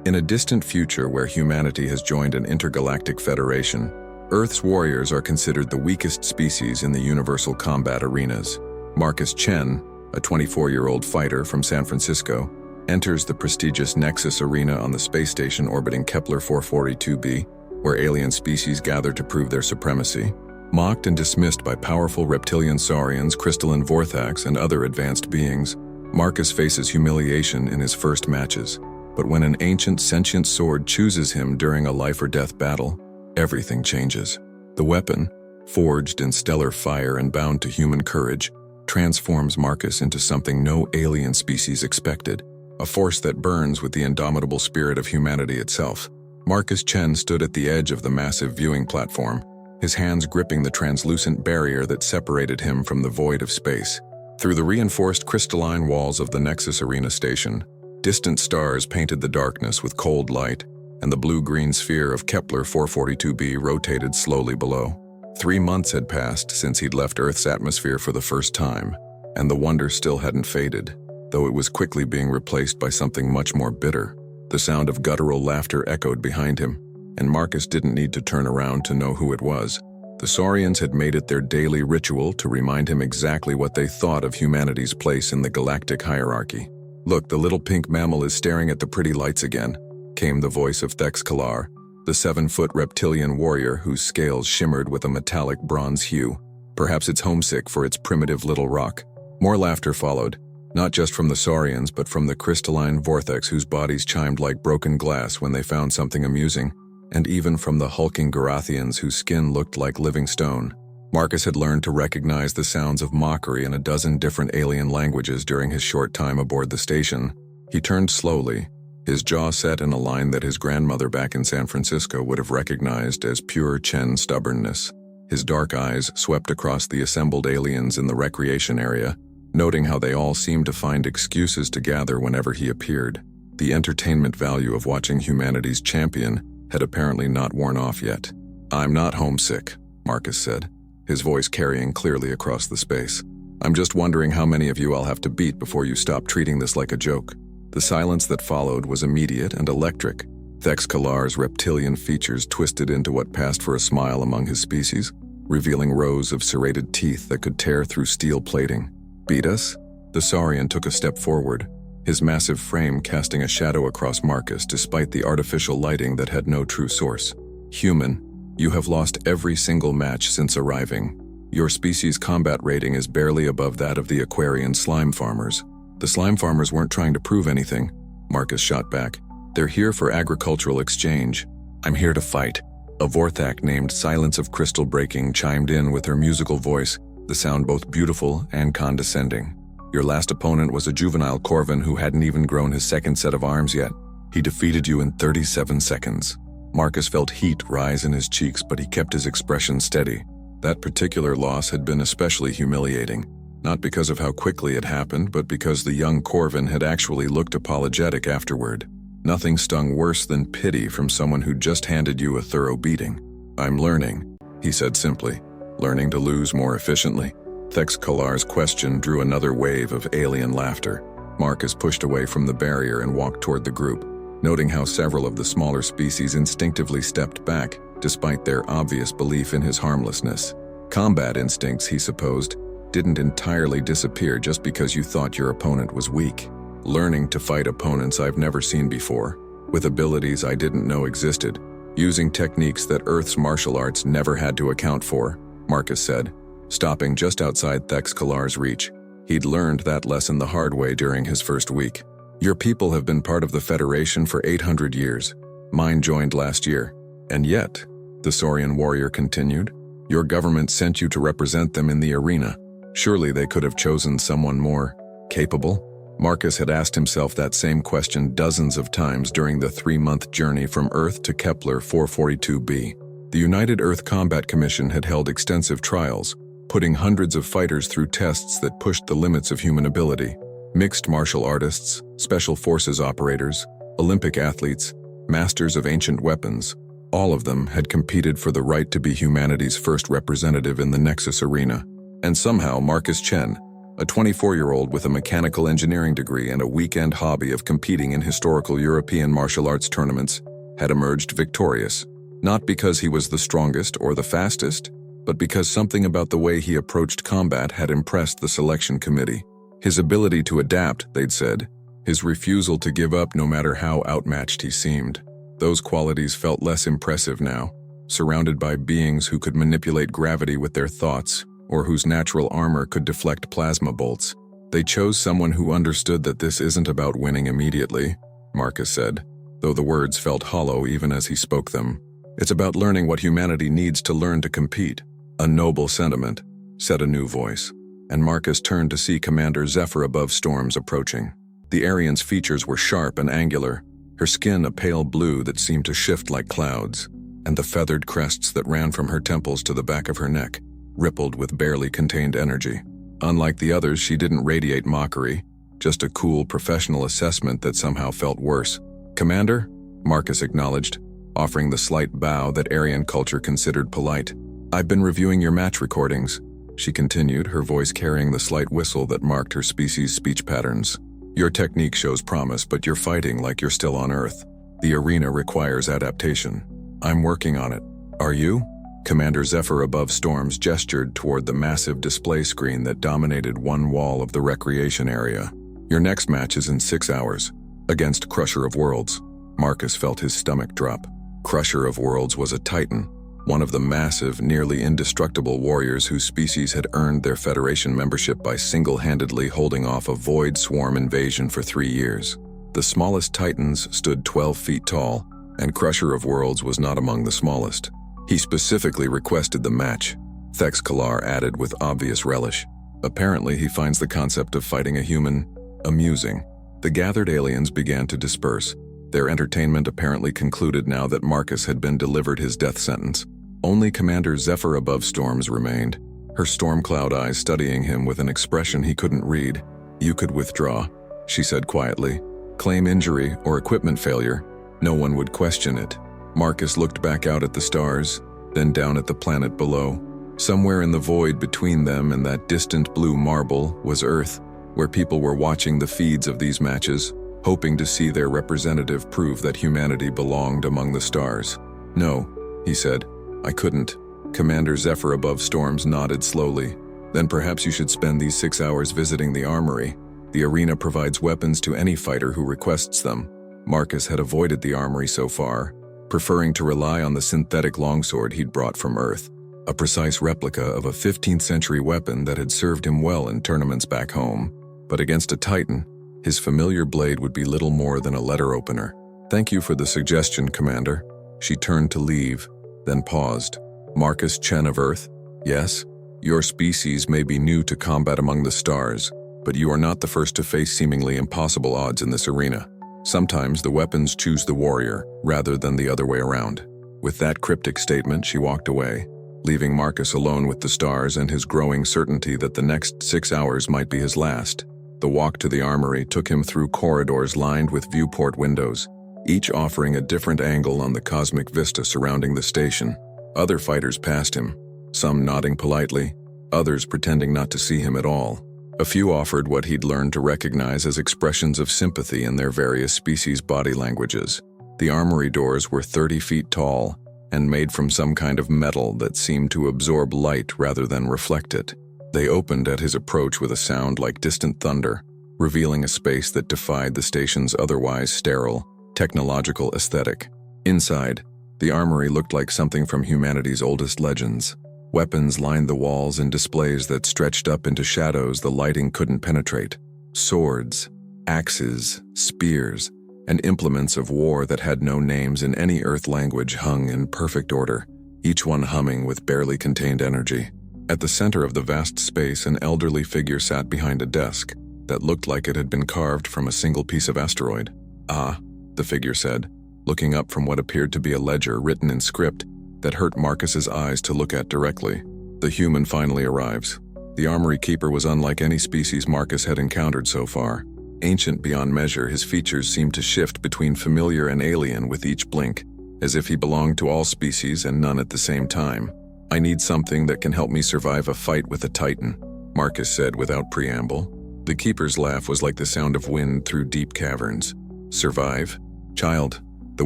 In a distant future where humanity has joined an intergalactic federation, Earth's warriors are considered the weakest species in the universal combat arenas. Marcus Chen, a 24-year-old fighter from San Francisco, enters the prestigious Nexus arena on the space station orbiting Kepler 442b, where alien species gather to prove their supremacy. Mocked and dismissed by powerful reptilian saurians, crystalline vorthax, and other advanced beings, Marcus faces humiliation in his first matches. But when an ancient sentient sword chooses him during a life-or-death battle, everything changes. The weapon, forged in stellar fire and bound to human courage, transforms Marcus into something no alien species expected, a force that burns with the indomitable spirit of humanity itself. Marcus Chen stood at the edge of the massive viewing platform, his hands gripping the translucent barrier that separated him from the void of space. Through the reinforced crystalline walls of the Nexus Arena station, distant stars painted the darkness with cold light, and the blue-green sphere of Kepler 442b rotated slowly below. 3 months had passed since he'd left Earth's atmosphere for the first time, and the wonder still hadn't faded, though it was quickly being replaced by something much more bitter. The sound of guttural laughter echoed behind him, and Marcus didn't need to turn around to know who it was. The Saurians had made it their daily ritual to remind him exactly what they thought of humanity's place in the galactic hierarchy. "Look, the little pink mammal is staring at the pretty lights again," came the voice of Thex Kalar, the 7-foot reptilian warrior whose scales shimmered with a metallic bronze hue. Perhaps it's homesick for its primitive little rock. More laughter followed, not just from the Saurians but from the crystalline vortex whose bodies chimed like broken glass when they found something amusing, and even from the hulking Garathians whose skin looked like living stone. Marcus had learned to recognize the sounds of mockery in a dozen different alien languages during his short time aboard the station. He turned slowly, his jaw set in a line that his grandmother back in San Francisco would have recognized as pure Chen stubbornness. His dark eyes swept across the assembled aliens in the recreation area, noting how they all seemed to find excuses to gather whenever he appeared. The entertainment value of watching humanity's champion had apparently not worn off yet. "I'm not homesick," Marcus said, his voice carrying clearly across the space. "I'm just wondering how many of you I'll have to beat before you stop treating this like a joke." The silence that followed was immediate and electric. Thex Kalar's reptilian features twisted into what passed for a smile among his species, revealing rows of serrated teeth that could tear through steel plating. "Beat us?" The Saurian took a step forward, his massive frame casting a shadow across Marcus despite the artificial lighting that had no true source. "Human, you have lost every single match since arriving. Your species' combat rating is barely above that of the Aquarian slime farmers." "The slime farmers weren't trying to prove anything," Marcus shot back. "They're here for agricultural exchange." "I'm here to fight." A Vorthak named Silence of Crystal Breaking chimed in with her musical voice, the sound both beautiful and condescending. "Your last opponent was a juvenile Corvin who hadn't even grown his second set of arms yet. He defeated you in 37 seconds. Marcus felt heat rise in his cheeks, but he kept his expression steady. That particular loss had been especially humiliating, not because of how quickly it happened, but because the young Corvin had actually looked apologetic afterward. Nothing stung worse than pity from someone who just handed you a thorough beating. "I'm learning," he said simply. "Learning to lose more efficiently?" Thex Kalar's question drew another wave of alien laughter. Marcus pushed away from the barrier and walked toward the group, noting how several of the smaller species instinctively stepped back, despite their obvious belief in his harmlessness. Combat instincts, he supposed, didn't entirely disappear just because you thought your opponent was weak. "Learning to fight opponents I've never seen before, with abilities I didn't know existed, using techniques that Earth's martial arts never had to account for," Marcus said, stopping just outside Thex Kalar's reach. He'd learned that lesson the hard way during his first week. "Your people have been part of the Federation for 800 years. Mine joined last year. And yet," the Saurian warrior continued, "your government sent you to represent them in the arena. Surely they could have chosen someone more capable?" Marcus had asked himself that same question dozens of times during the 3-month journey from Earth to Kepler 442b. The United Earth Combat Commission had held extensive trials, putting hundreds of fighters through tests that pushed the limits of human ability. Mixed martial artists, special forces operators, Olympic athletes, masters of ancient weapons, all of them had competed for the right to be humanity's first representative in the Nexus arena. And somehow Marcus Chen, a 24-year-old with a mechanical engineering degree and a weekend hobby of competing in historical European martial arts tournaments, had emerged victorious, not because he was the strongest or the fastest, but because something about the way he approached combat had impressed the selection committee. His ability to adapt, they'd said, his refusal to give up no matter how outmatched he seemed. Those qualities felt less impressive now, surrounded by beings who could manipulate gravity with their thoughts, or whose natural armor could deflect plasma bolts. They chose someone who understood that this isn't about winning immediately, Marcus said, though the words felt hollow even as he spoke them. It's about learning what humanity needs to learn to compete. A noble sentiment, said a new voice, and Marcus turned to see Commander Zephyr above Storms approaching. The Aryan's features were sharp and angular, her skin a pale blue that seemed to shift like clouds, and the feathered crests that ran from her temples to the back of her neck rippled with barely contained energy. Unlike the others, she didn't radiate mockery, just a cool professional assessment that somehow felt worse. "Commander?" Marcus acknowledged, offering the slight bow that Aryan culture considered polite. "I've been reviewing your match recordings," she continued, her voice carrying the slight whistle that marked her species' speech patterns. "Your technique shows promise, but you're fighting like you're still on Earth. The arena requires adaptation. I'm working on it. Are you?" Commander Zephyr above Storms gestured toward the massive display screen that dominated one wall of the recreation area. "Your next match is in 6 hours, against Crusher of Worlds." Marcus felt his stomach drop. Crusher of Worlds was a titan, one of the massive, nearly indestructible warriors whose species had earned their Federation membership by single-handedly holding off a void swarm invasion for 3 years. The smallest titans stood 12 feet tall, and Crusher of Worlds was not among the smallest. He specifically requested the match, Thex Kalar added with obvious relish. Apparently he finds the concept of fighting a human amusing. The gathered aliens began to disperse, their entertainment apparently concluded now that Marcus had been delivered his death sentence. Only Commander Zephyr above Storms remained, her storm cloud eyes studying him with an expression he couldn't read. "You could withdraw," she said quietly. "Claim injury or equipment failure. No one would question it." Marcus looked back out at the stars, then down at the planet below. Somewhere in the void between them and that distant blue marble was Earth, where people were watching the feeds of these matches, hoping to see their representative prove that humanity belonged among the stars. "No," he said, "I couldn't." Commander Zephyr above Storms nodded slowly. "Then perhaps you should spend these 6 hours visiting the armory. The arena provides weapons to any fighter who requests them." Marcus had avoided the armory so far, preferring to rely on the synthetic longsword he'd brought from Earth, a precise replica of a 15th century weapon that had served him well in tournaments back home. But against a titan, his familiar blade would be little more than a letter opener. "Thank you for the suggestion, Commander." She turned to leave, then paused. "Marcus Chen of Earth? Yes? Your species may be new to combat among the stars, but you are not the first to face seemingly impossible odds in this arena. Sometimes the weapons choose the warrior, rather than the other way around." With that cryptic statement, she walked away, leaving Marcus alone with the stars and his growing certainty that the next 6 hours might be his last. The walk to the armory took him through corridors lined with viewport windows, each offering a different angle on the cosmic vista surrounding the station. Other fighters passed him, some nodding politely, others pretending not to see him at all. A few offered what he'd learned to recognize as expressions of sympathy in their various species' body languages. The armory doors were 30 feet tall and made from some kind of metal that seemed to absorb light rather than reflect it. They opened at his approach with a sound like distant thunder, revealing a space that defied the station's otherwise sterile, technological aesthetic. Inside, the armory looked like something from humanity's oldest legends. Weapons lined the walls in displays that stretched up into shadows the lighting couldn't penetrate. Swords, axes, spears, and implements of war that had no names in any Earth language hung in perfect order, each one humming with barely contained energy. At the center of the vast space, an elderly figure sat behind a desk that looked like it had been carved from a single piece of asteroid. "Ah," the figure said, looking up from what appeared to be a ledger written in script that hurt Marcus's eyes to look at directly. "The human finally arrives." The armory keeper was unlike any species Marcus had encountered so far. Ancient beyond measure, his features seemed to shift between familiar and alien with each blink, as if he belonged to all species and none at the same time. "I need something that can help me survive a fight with a titan." Marcus said without preamble. The keeper's laugh was like the sound of wind through deep caverns. Survive? Child, the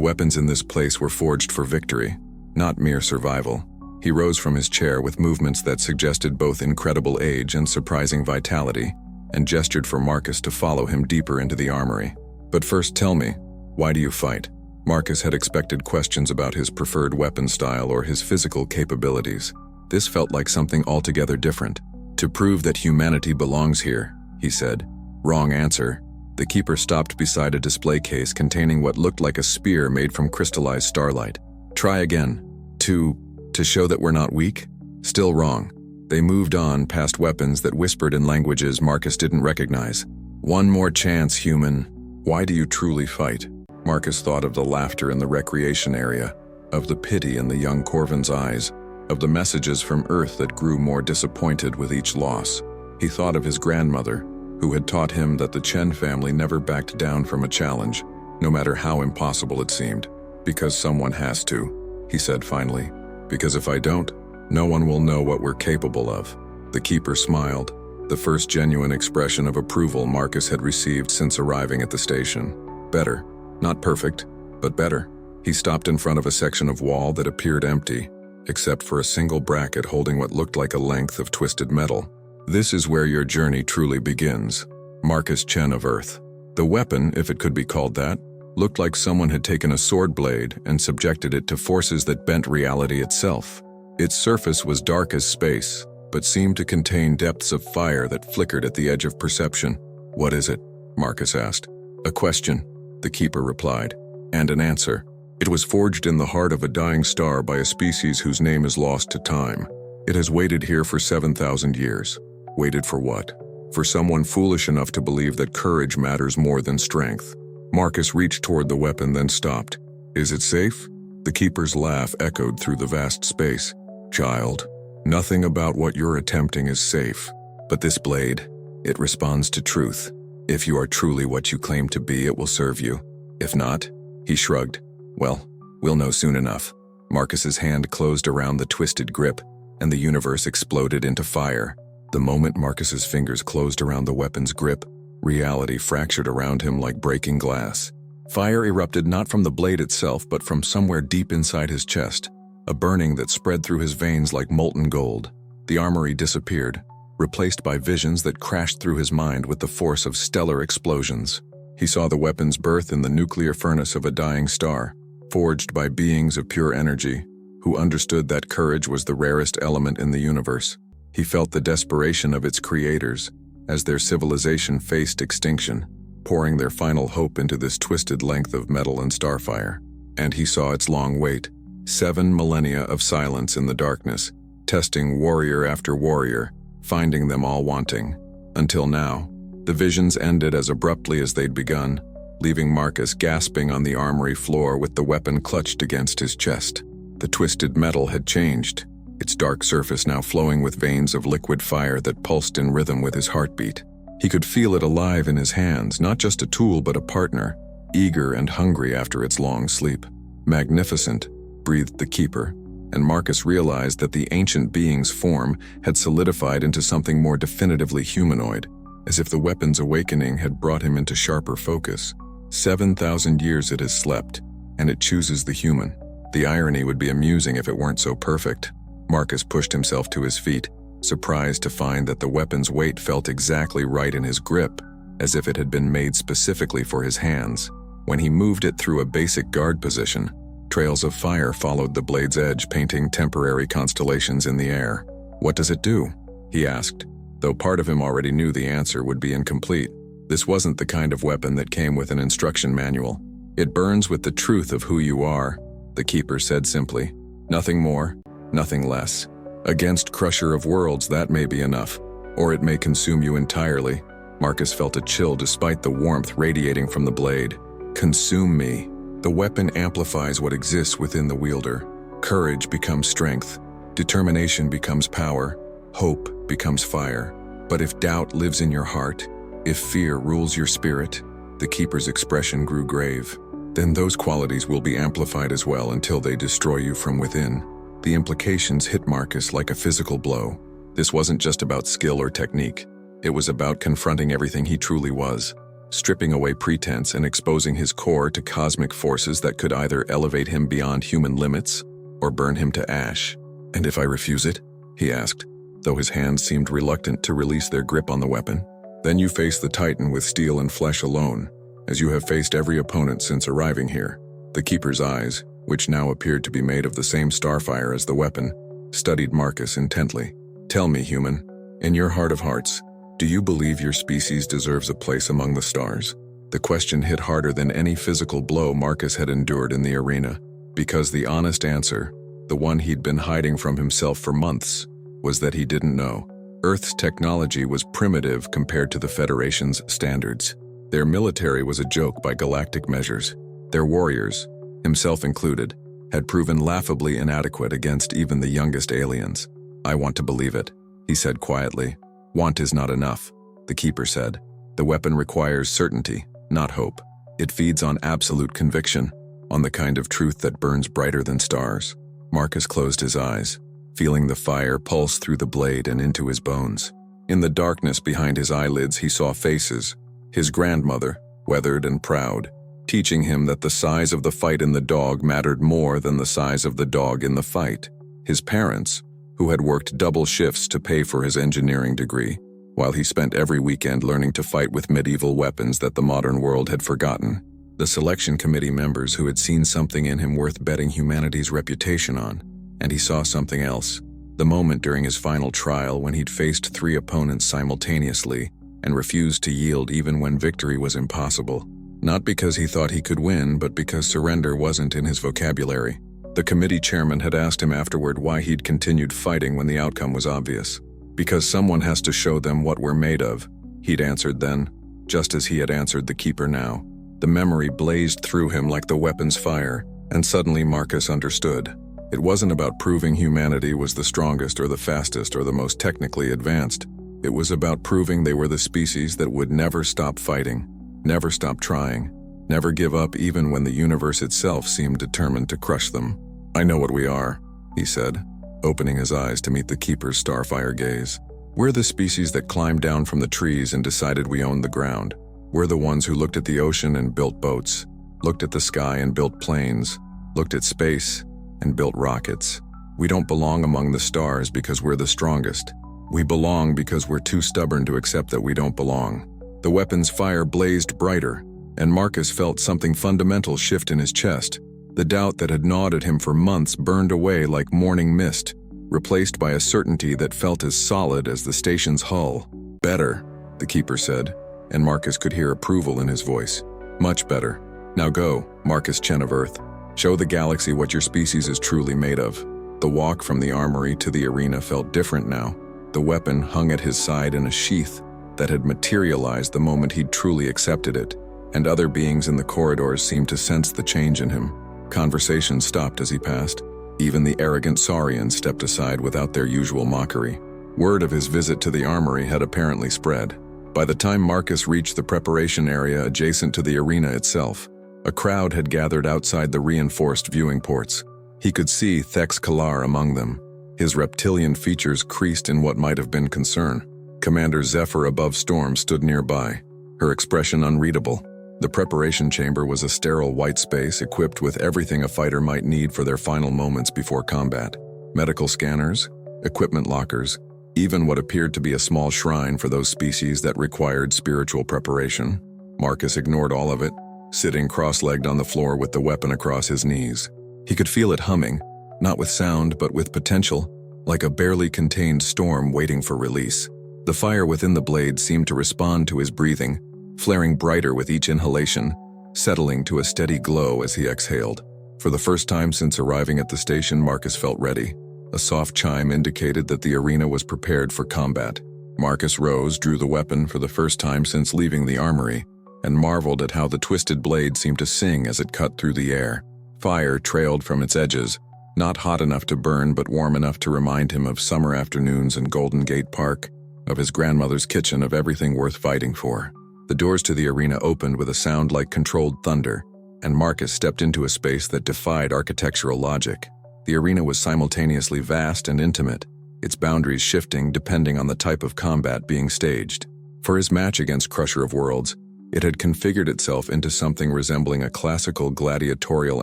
weapons in this place were forged for victory, not mere survival. He rose from his chair with movements that suggested both incredible age and surprising vitality, and gestured for Marcus to follow him deeper into the armory. But first tell me, why do you fight? Marcus had expected questions about his preferred weapon style or his physical capabilities. This felt like something altogether different. To prove that humanity belongs here, he said. Wrong answer. The keeper stopped beside a display case containing what looked like a spear made from crystallized starlight. Try again. To show that we're not weak? Still wrong. They moved on past weapons that whispered in languages Marcus didn't recognize. One more chance, human. Why do you truly fight? Marcus thought of the laughter in the recreation area, of the pity in the young Corvin's eyes, of the messages from Earth that grew more disappointed with each loss. He thought of his grandmother, who had taught him that the Chen family never backed down from a challenge, no matter how impossible it seemed. Because someone has to, he said finally. Because if I don't, no one will know what we're capable of. The keeper smiled, the first genuine expression of approval Marcus had received since arriving at the station. Better. Not perfect, but better. He stopped in front of a section of wall that appeared empty, except for a single bracket holding what looked like a length of twisted metal. This is where your journey truly begins. Marcus Chen of Earth. The weapon, if it could be called that, looked like someone had taken a sword blade and subjected it to forces that bent reality itself. Its surface was dark as space, but seemed to contain depths of fire that flickered at the edge of perception. What is it? Marcus asked. A question, the keeper replied, and an answer. It was forged in the heart of a dying star by a species whose name is lost to time. It has waited here for 7,000 years. Waited for what? For someone foolish enough to believe that courage matters more than strength. Marcus reached toward the weapon, then stopped. Is it safe? The keeper's laugh echoed through the vast space. Child, nothing about what you're attempting is safe. But this blade, it responds to truth. If you are truly what you claim to be, it will serve you. If not, he shrugged. Well, we'll know soon enough. Marcus's hand closed around the twisted grip, and the universe exploded into fire. The moment Marcus's fingers closed around the weapon's grip, reality fractured around him like breaking glass. Fire erupted not from the blade itself, but from somewhere deep inside his chest, a burning that spread through his veins like molten gold. The armory disappeared, replaced by visions that crashed through his mind with the force of stellar explosions. He saw the weapon's birth in the nuclear furnace of a dying star, forged by beings of pure energy, who understood that courage was the rarest element in the universe. He felt the desperation of its creators, as their civilization faced extinction, pouring their final hope into this twisted length of metal and starfire. And he saw its long wait, 7 millennia of silence in the darkness, testing warrior after warrior, finding them all wanting. Until now, the visions ended as abruptly as they'd begun, leaving Marcus gasping on the armory floor with the weapon clutched against his chest. The twisted metal had changed, its dark surface now flowing with veins of liquid fire that pulsed in rhythm with his heartbeat. He could feel it alive in his hands, not just a tool but a partner, eager and hungry after its long sleep. Magnificent, breathed the keeper, and Marcus realized that the ancient being's form had solidified into something more definitively humanoid, as if the weapon's awakening had brought him into sharper focus. 7,000 years it has slept, and it chooses the human. The irony would be amusing if it weren't so perfect. Marcus pushed himself to his feet, surprised to find that the weapon's weight felt exactly right in his grip, as if it had been made specifically for his hands. When he moved it through a basic guard position, trails of fire followed the blade's edge, painting temporary constellations in the air. What does it do? He asked, though part of him already knew the answer would be incomplete. This wasn't the kind of weapon that came with an instruction manual. It burns with the truth of who you are, the keeper said simply. Nothing more, nothing less. Against Crusher of Worlds, that may be enough, or it may consume you entirely. Marcus felt a chill despite the warmth radiating from the blade. Consume me. The weapon amplifies what exists within the wielder. Courage becomes strength. Determination becomes power. Hope becomes fire. But if doubt lives in your heart, if fear rules your spirit, the keeper's expression grew grave. Then those qualities will be amplified as well until they destroy you from within. The implications hit Marcus like a physical blow. This wasn't just about skill or technique. It was about confronting everything he truly was, stripping away pretense and exposing his core to cosmic forces that could either elevate him beyond human limits or burn him to ash. "And if I refuse it?" he asked, though his hands seemed reluctant to release their grip on the weapon. "Then you face the Titan with steel and flesh alone, as you have faced every opponent since arriving here." The Keeper's eyes, which now appeared to be made of the same starfire as the weapon, studied Marcus intently. "Tell me, human, in your heart of hearts, do you believe your species deserves a place among the stars?" The question hit harder than any physical blow Marcus had endured in the arena, because the honest answer, the one he'd been hiding from himself for months, was that he didn't know. Earth's technology was primitive compared to the Federation's standards. Their military was a joke by galactic measures. Their warriors, himself included, had proven laughably inadequate against even the youngest aliens. "I want to believe it," he said quietly. "Want is not enough," the Keeper said. "The weapon requires certainty, not hope. It feeds on absolute conviction, on the kind of truth that burns brighter than stars." Marcus closed his eyes, feeling the fire pulse through the blade and into his bones. In the darkness behind his eyelids he saw faces, his grandmother, weathered and proud, teaching him that the size of the fight in the dog mattered more than the size of the dog in the fight. His parents, who had worked double shifts to pay for his engineering degree, while he spent every weekend learning to fight with medieval weapons that the modern world had forgotten. The selection committee members who had seen something in him worth betting humanity's reputation on. And he saw something else. The moment during his final trial when he'd faced 3 opponents simultaneously and refused to yield even when victory was impossible. Not because he thought he could win, but because surrender wasn't in his vocabulary. The committee chairman had asked him afterward why he'd continued fighting when the outcome was obvious. "Because someone has to show them what we're made of," he'd answered then, just as he had answered the Keeper now. The memory blazed through him like the weapon's fire, and suddenly Marcus understood. It wasn't about proving humanity was the strongest or the fastest or the most technically advanced. It was about proving they were the species that would never stop fighting, never stop trying, never give up even when the universe itself seemed determined to crush them. "I know what we are," he said, opening his eyes to meet the Keeper's starfire gaze. "We're the species that climbed down from the trees and decided we owned the ground. We're the ones who looked at the ocean and built boats, looked at the sky and built planes, looked at space and built rockets. We don't belong among the stars because we're the strongest. We belong because we're too stubborn to accept that we don't belong." The weapon's fire blazed brighter, and Marcus felt something fundamental shift in his chest. The doubt that had gnawed at him for months burned away like morning mist, replaced by a certainty that felt as solid as the station's hull. "Better," the Keeper said, and Marcus could hear approval in his voice. "Much better. Now go, Marcus Chen of Earth. Show the galaxy what your species is truly made of." The walk from the armory to the arena felt different now. The weapon hung at his side in a sheath that had materialized the moment he'd truly accepted it, and other beings in the corridors seemed to sense the change in him. Conversation stopped as he passed. Even the arrogant Saurians stepped aside without their usual mockery. Word of his visit to the armory had apparently spread. By the time Marcus reached the preparation area adjacent to the arena itself, a crowd had gathered outside the reinforced viewing ports. He could see Thex Kalar among them, his reptilian features creased in what might have been concern. Commander Zephyr above Storm stood nearby, her expression unreadable. The preparation chamber was a sterile white space equipped with everything a fighter might need for their final moments before combat. Medical scanners, equipment lockers, even what appeared to be a small shrine for those species that required spiritual preparation. Marcus ignored all of it, sitting cross-legged on the floor with the weapon across his knees. He could feel it humming, not with sound but with potential, like a barely contained storm waiting for release. The fire within the blade seemed to respond to his breathing, flaring brighter with each inhalation, settling to a steady glow as he exhaled. For the first time since arriving at the station, Marcus felt ready. A soft chime indicated that the arena was prepared for combat. Marcus rose, drew the weapon for the first time since leaving the armory, and marveled at how the twisted blade seemed to sing as it cut through the air. Fire trailed from its edges, not hot enough to burn but warm enough to remind him of summer afternoons in Golden Gate Park, of his grandmother's kitchen, of everything worth fighting for. The doors to the arena opened with a sound like controlled thunder, and Marcus stepped into a space that defied architectural logic. The arena was simultaneously vast and intimate, its boundaries shifting depending on the type of combat being staged. For his match against Crusher of Worlds, it had configured itself into something resembling a classical gladiatorial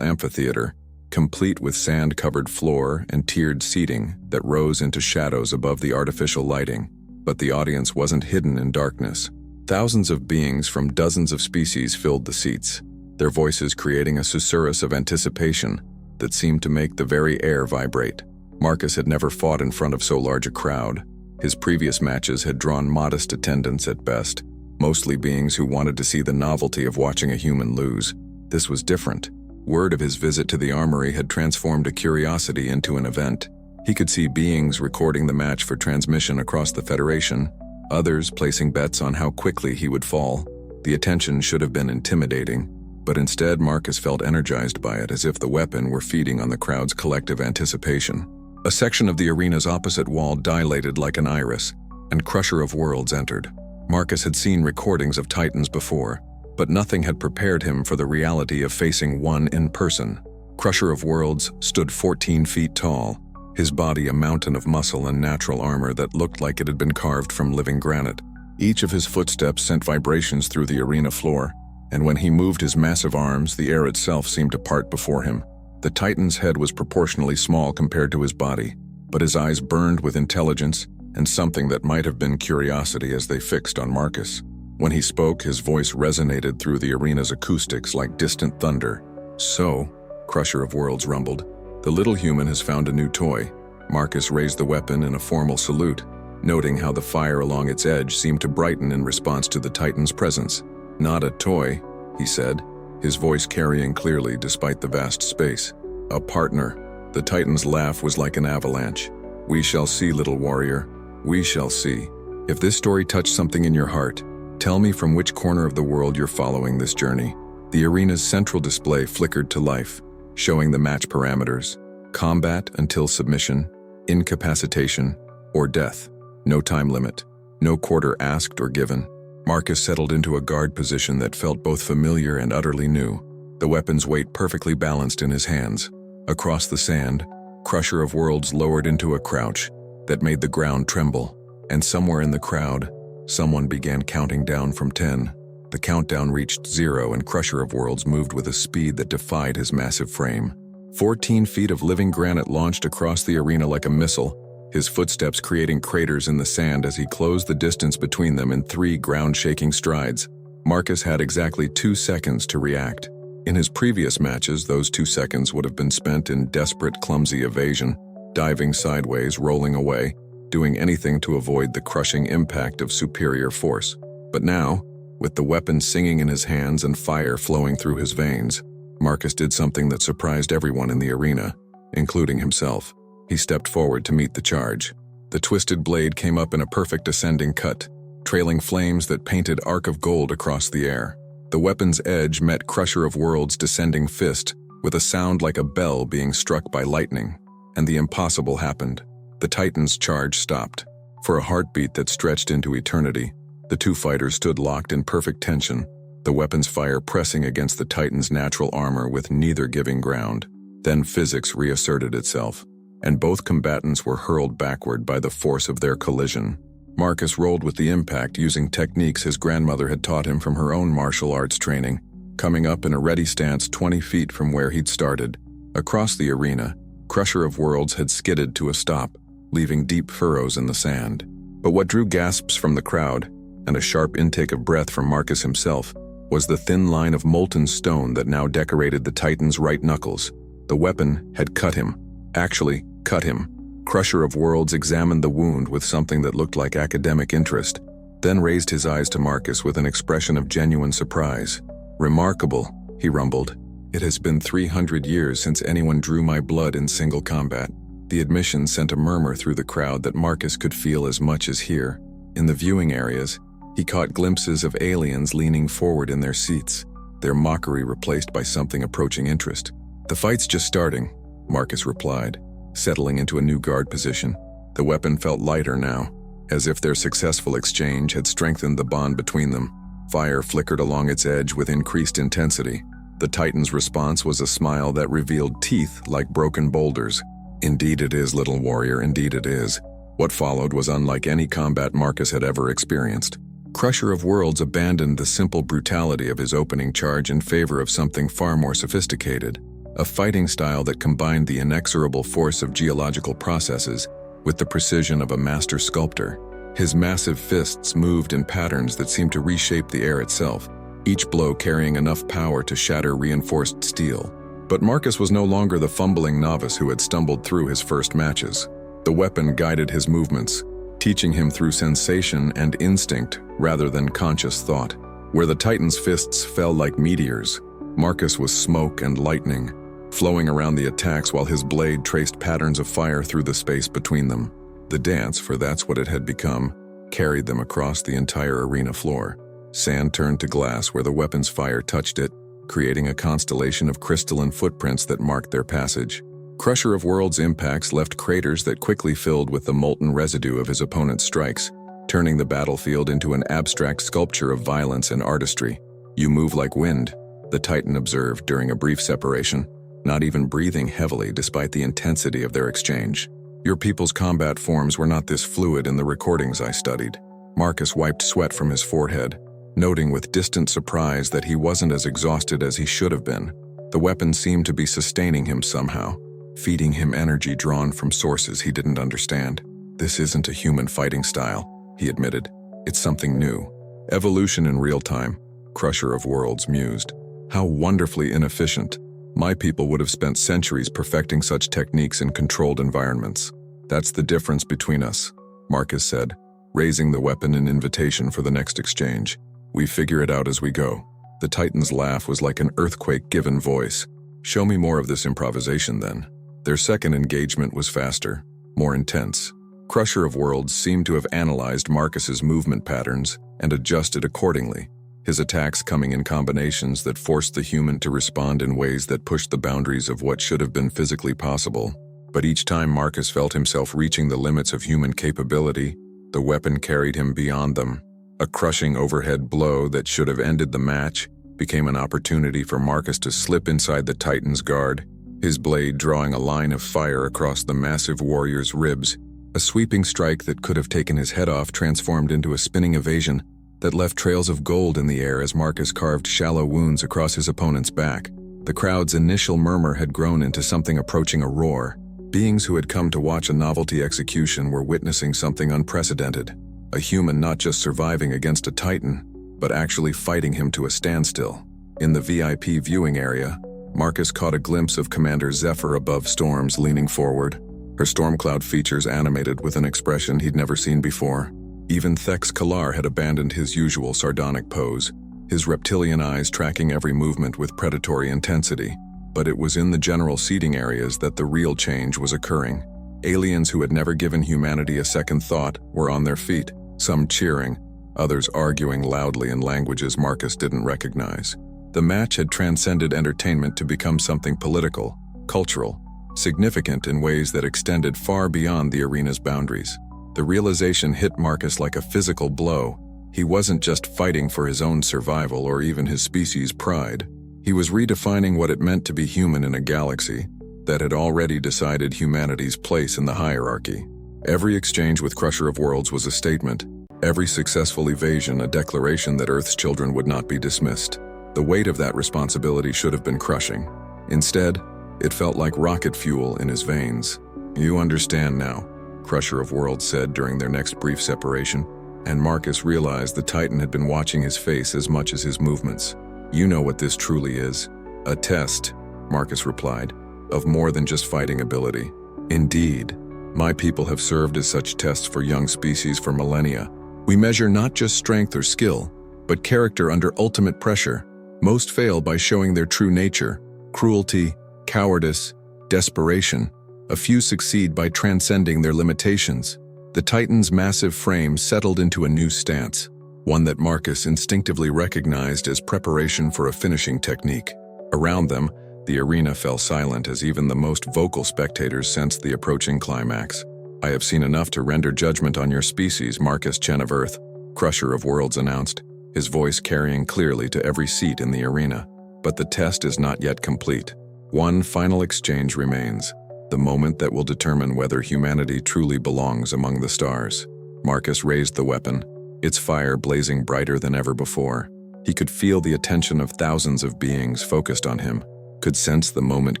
amphitheater, complete with sand-covered floor and tiered seating that rose into shadows above the artificial lighting. But the audience wasn't hidden in darkness. Thousands of beings from dozens of species filled the seats, their voices creating a susurrus of anticipation that seemed to make the very air vibrate. Marcus had never fought in front of so large a crowd. His previous matches had drawn modest attendance at best, mostly beings who wanted to see the novelty of watching a human lose. This was different. Word of his visit to the armory had transformed a curiosity into an event. He could see beings recording the match for transmission across the Federation, others placing bets on how quickly he would fall. The attention should have been intimidating, but instead Marcus felt energized by it, as if the weapon were feeding on the crowd's collective anticipation. A section of the arena's opposite wall dilated like an iris, and Crusher of Worlds entered. Marcus had seen recordings of Titans before, but nothing had prepared him for the reality of facing one in person. Crusher of Worlds stood 14 feet tall, his body a mountain of muscle and natural armor that looked like it had been carved from living granite. Each of his footsteps sent vibrations through the arena floor, and when he moved his massive arms, the air itself seemed to part before him. The Titan's head was proportionally small compared to his body, but his eyes burned with intelligence and something that might have been curiosity as they fixed on Marcus. When he spoke, his voice resonated through the arena's acoustics like distant thunder. "So," Crusher of Worlds rumbled, "the little human has found a new toy." Marcus raised the weapon in a formal salute, noting how the fire along its edge seemed to brighten in response to the Titan's presence. "Not a toy," he said, his voice carrying clearly despite the vast space. "A partner." The Titan's laugh was like an avalanche. "We shall see, little warrior. We shall see. If this story touched something in your heart, tell me from which corner of the world you're following this journey." The arena's central display flickered to life, showing the match parameters: combat until submission, incapacitation, or death. No time limit. No quarter asked or given. Marcus settled into a guard position that felt both familiar and utterly new, the weapon's weight perfectly balanced in his hands. Across the sand, Crusher of Worlds lowered into a crouch that made the ground tremble, and somewhere in the crowd, someone began counting down from 10. The countdown reached 0, and Crusher of Worlds moved with a speed that defied his massive frame. 14 feet of living granite launched across the arena like a missile, his footsteps creating craters in the sand as he closed the distance between them in 3 ground-shaking strides. Marcus had exactly 2 seconds to react. In his previous matches, those 2 seconds would have been spent in desperate, clumsy evasion, diving sideways, rolling away, doing anything to avoid the crushing impact of superior force. But now, with the weapon singing in his hands and fire flowing through his veins, Marcus did something that surprised everyone in the arena, including himself. He stepped forward to meet the charge. The twisted blade came up in a perfect ascending cut, trailing flames that painted arc of gold across the air. The weapon's edge met Crusher of Worlds' descending fist with a sound like a bell being struck by lightning, and the impossible happened. The Titan's charge stopped. For a heartbeat that stretched into eternity, the 2 fighters stood locked in perfect tension, the weapon's fire pressing against the Titan's natural armor with neither giving ground. Then physics reasserted itself, and both combatants were hurled backward by the force of their collision. Marcus rolled with the impact using techniques his grandmother had taught him from her own martial arts training, coming up in a ready stance 20 feet from where he'd started. Across the arena, Crusher of Worlds had skidded to a stop, leaving deep furrows in the sand. But what drew gasps from the crowd, and a sharp intake of breath from Marcus himself, was the thin line of molten stone that now decorated the Titan's right knuckles. The weapon had cut him. Actually, cut him. Crusher of Worlds examined the wound with something that looked like academic interest, then raised his eyes to Marcus with an expression of genuine surprise. "Remarkable," he rumbled. "It has been 300 years since anyone drew my blood in single combat." The admission sent a murmur through the crowd that Marcus could feel as much as hear. In the viewing areas, he caught glimpses of aliens leaning forward in their seats, their mockery replaced by something approaching interest. "The fight's just starting," Marcus replied, settling into a new guard position. The weapon felt lighter now, as if their successful exchange had strengthened the bond between them. Fire flickered along its edge with increased intensity. The Titan's response was a smile that revealed teeth like broken boulders. "Indeed it is, little warrior, indeed it is. What followed was unlike any combat Marcus had ever experienced. Crusher of Worlds abandoned the simple brutality of his opening charge in favor of something far more sophisticated, a fighting style that combined the inexorable force of geological processes with the precision of a master sculptor. His massive fists moved in patterns that seemed to reshape the air itself, each blow carrying enough power to shatter reinforced steel. But Marcus was no longer the fumbling novice who had stumbled through his first matches. The weapon guided his movements, teaching him through sensation and instinct rather than conscious thought. Where the Titan's fists fell like meteors, Marcus was smoke and lightning, flowing around the attacks while his blade traced patterns of fire through the space between them. The dance, for that's what it had become, carried them across the entire arena floor. Sand turned to glass where the weapon's fire touched it, creating a constellation of crystalline footprints that marked their passage. Crusher of Worlds' impacts left craters that quickly filled with the molten residue of his opponent's strikes, turning the battlefield into an abstract sculpture of violence and artistry. "You move like wind," the Titan observed during a brief separation, not even breathing heavily despite the intensity of their exchange. "Your people's combat forms were not this fluid in the recordings I studied." Marcus wiped sweat from his forehead, noting with distant surprise that he wasn't as exhausted as he should have been. The weapon seemed to be sustaining him somehow, feeding him energy drawn from sources he didn't understand. "This isn't a human fighting style," he admitted. "It's something new. Evolution in real time," Crusher of Worlds mused. "How wonderfully inefficient. My people would have spent centuries perfecting such techniques in controlled environments." "That's the difference between us," Marcus said, raising the weapon in invitation for the next exchange. "We figure it out as we go." The Titan's laugh was like an earthquake-given voice. "Show me more of this improvisation, then." Their second engagement was faster, more intense. Crusher of Worlds seemed to have analyzed Marcus's movement patterns and adjusted accordingly, his attacks coming in combinations that forced the human to respond in ways that pushed the boundaries of what should have been physically possible. But each time Marcus felt himself reaching the limits of human capability, the weapon carried him beyond them. A crushing overhead blow that should have ended the match became an opportunity for Marcus to slip inside the Titan's guard, his blade drawing a line of fire across the massive warrior's ribs. A sweeping strike that could have taken his head off transformed into a spinning evasion that left trails of gold in the air as Marcus carved shallow wounds across his opponent's back. The crowd's initial murmur had grown into something approaching a roar. Beings who had come to watch a novelty execution were witnessing something unprecedented. A human not just surviving against a Titan, but actually fighting him to a standstill. In the VIP viewing area, Marcus caught a glimpse of Commander Zephyr above Storms leaning forward, her Stormcloud features animated with an expression he'd never seen before. Even Thex Kalar had abandoned his usual sardonic pose, his reptilian eyes tracking every movement with predatory intensity. But it was in the general seating areas that the real change was occurring. Aliens who had never given humanity a second thought were on their feet, some cheering, others arguing loudly in languages Marcus didn't recognize. The match had transcended entertainment to become something political, cultural, significant in ways that extended far beyond the arena's boundaries. The realization hit Marcus like a physical blow. He wasn't just fighting for his own survival or even his species' pride. He was redefining what it meant to be human in a galaxy that had already decided humanity's place in the hierarchy. Every exchange with Crusher of Worlds was a statement, every successful evasion a declaration that Earth's children would not be dismissed. The weight of that responsibility should have been crushing. Instead, it felt like rocket fuel in his veins. "You understand now," Crusher of Worlds said during their next brief separation, and Marcus realized the Titan had been watching his face as much as his movements. "You know what this truly is. A test," Marcus replied, "of more than just fighting ability. Indeed, my people have served as such tests for young species for millennia. We measure not just strength or skill, but character under ultimate pressure. Most fail by showing their true nature, cruelty, cowardice, desperation. A few succeed by transcending their limitations." The Titan's massive frame settled into a new stance, one that Marcus instinctively recognized as preparation for a finishing technique. Around them, the arena fell silent as even the most vocal spectators sensed the approaching climax. "I have seen enough to render judgment on your species, Marcus Chen of Earth," Crusher of Worlds announced, his voice carrying clearly to every seat in the arena. "But the test is not yet complete. One final exchange remains. the moment that will determine whether humanity truly belongs among the stars. Marcus raised the weapon, its fire blazing brighter than ever before. He could feel the attention of thousands of beings focused on him, could sense the moment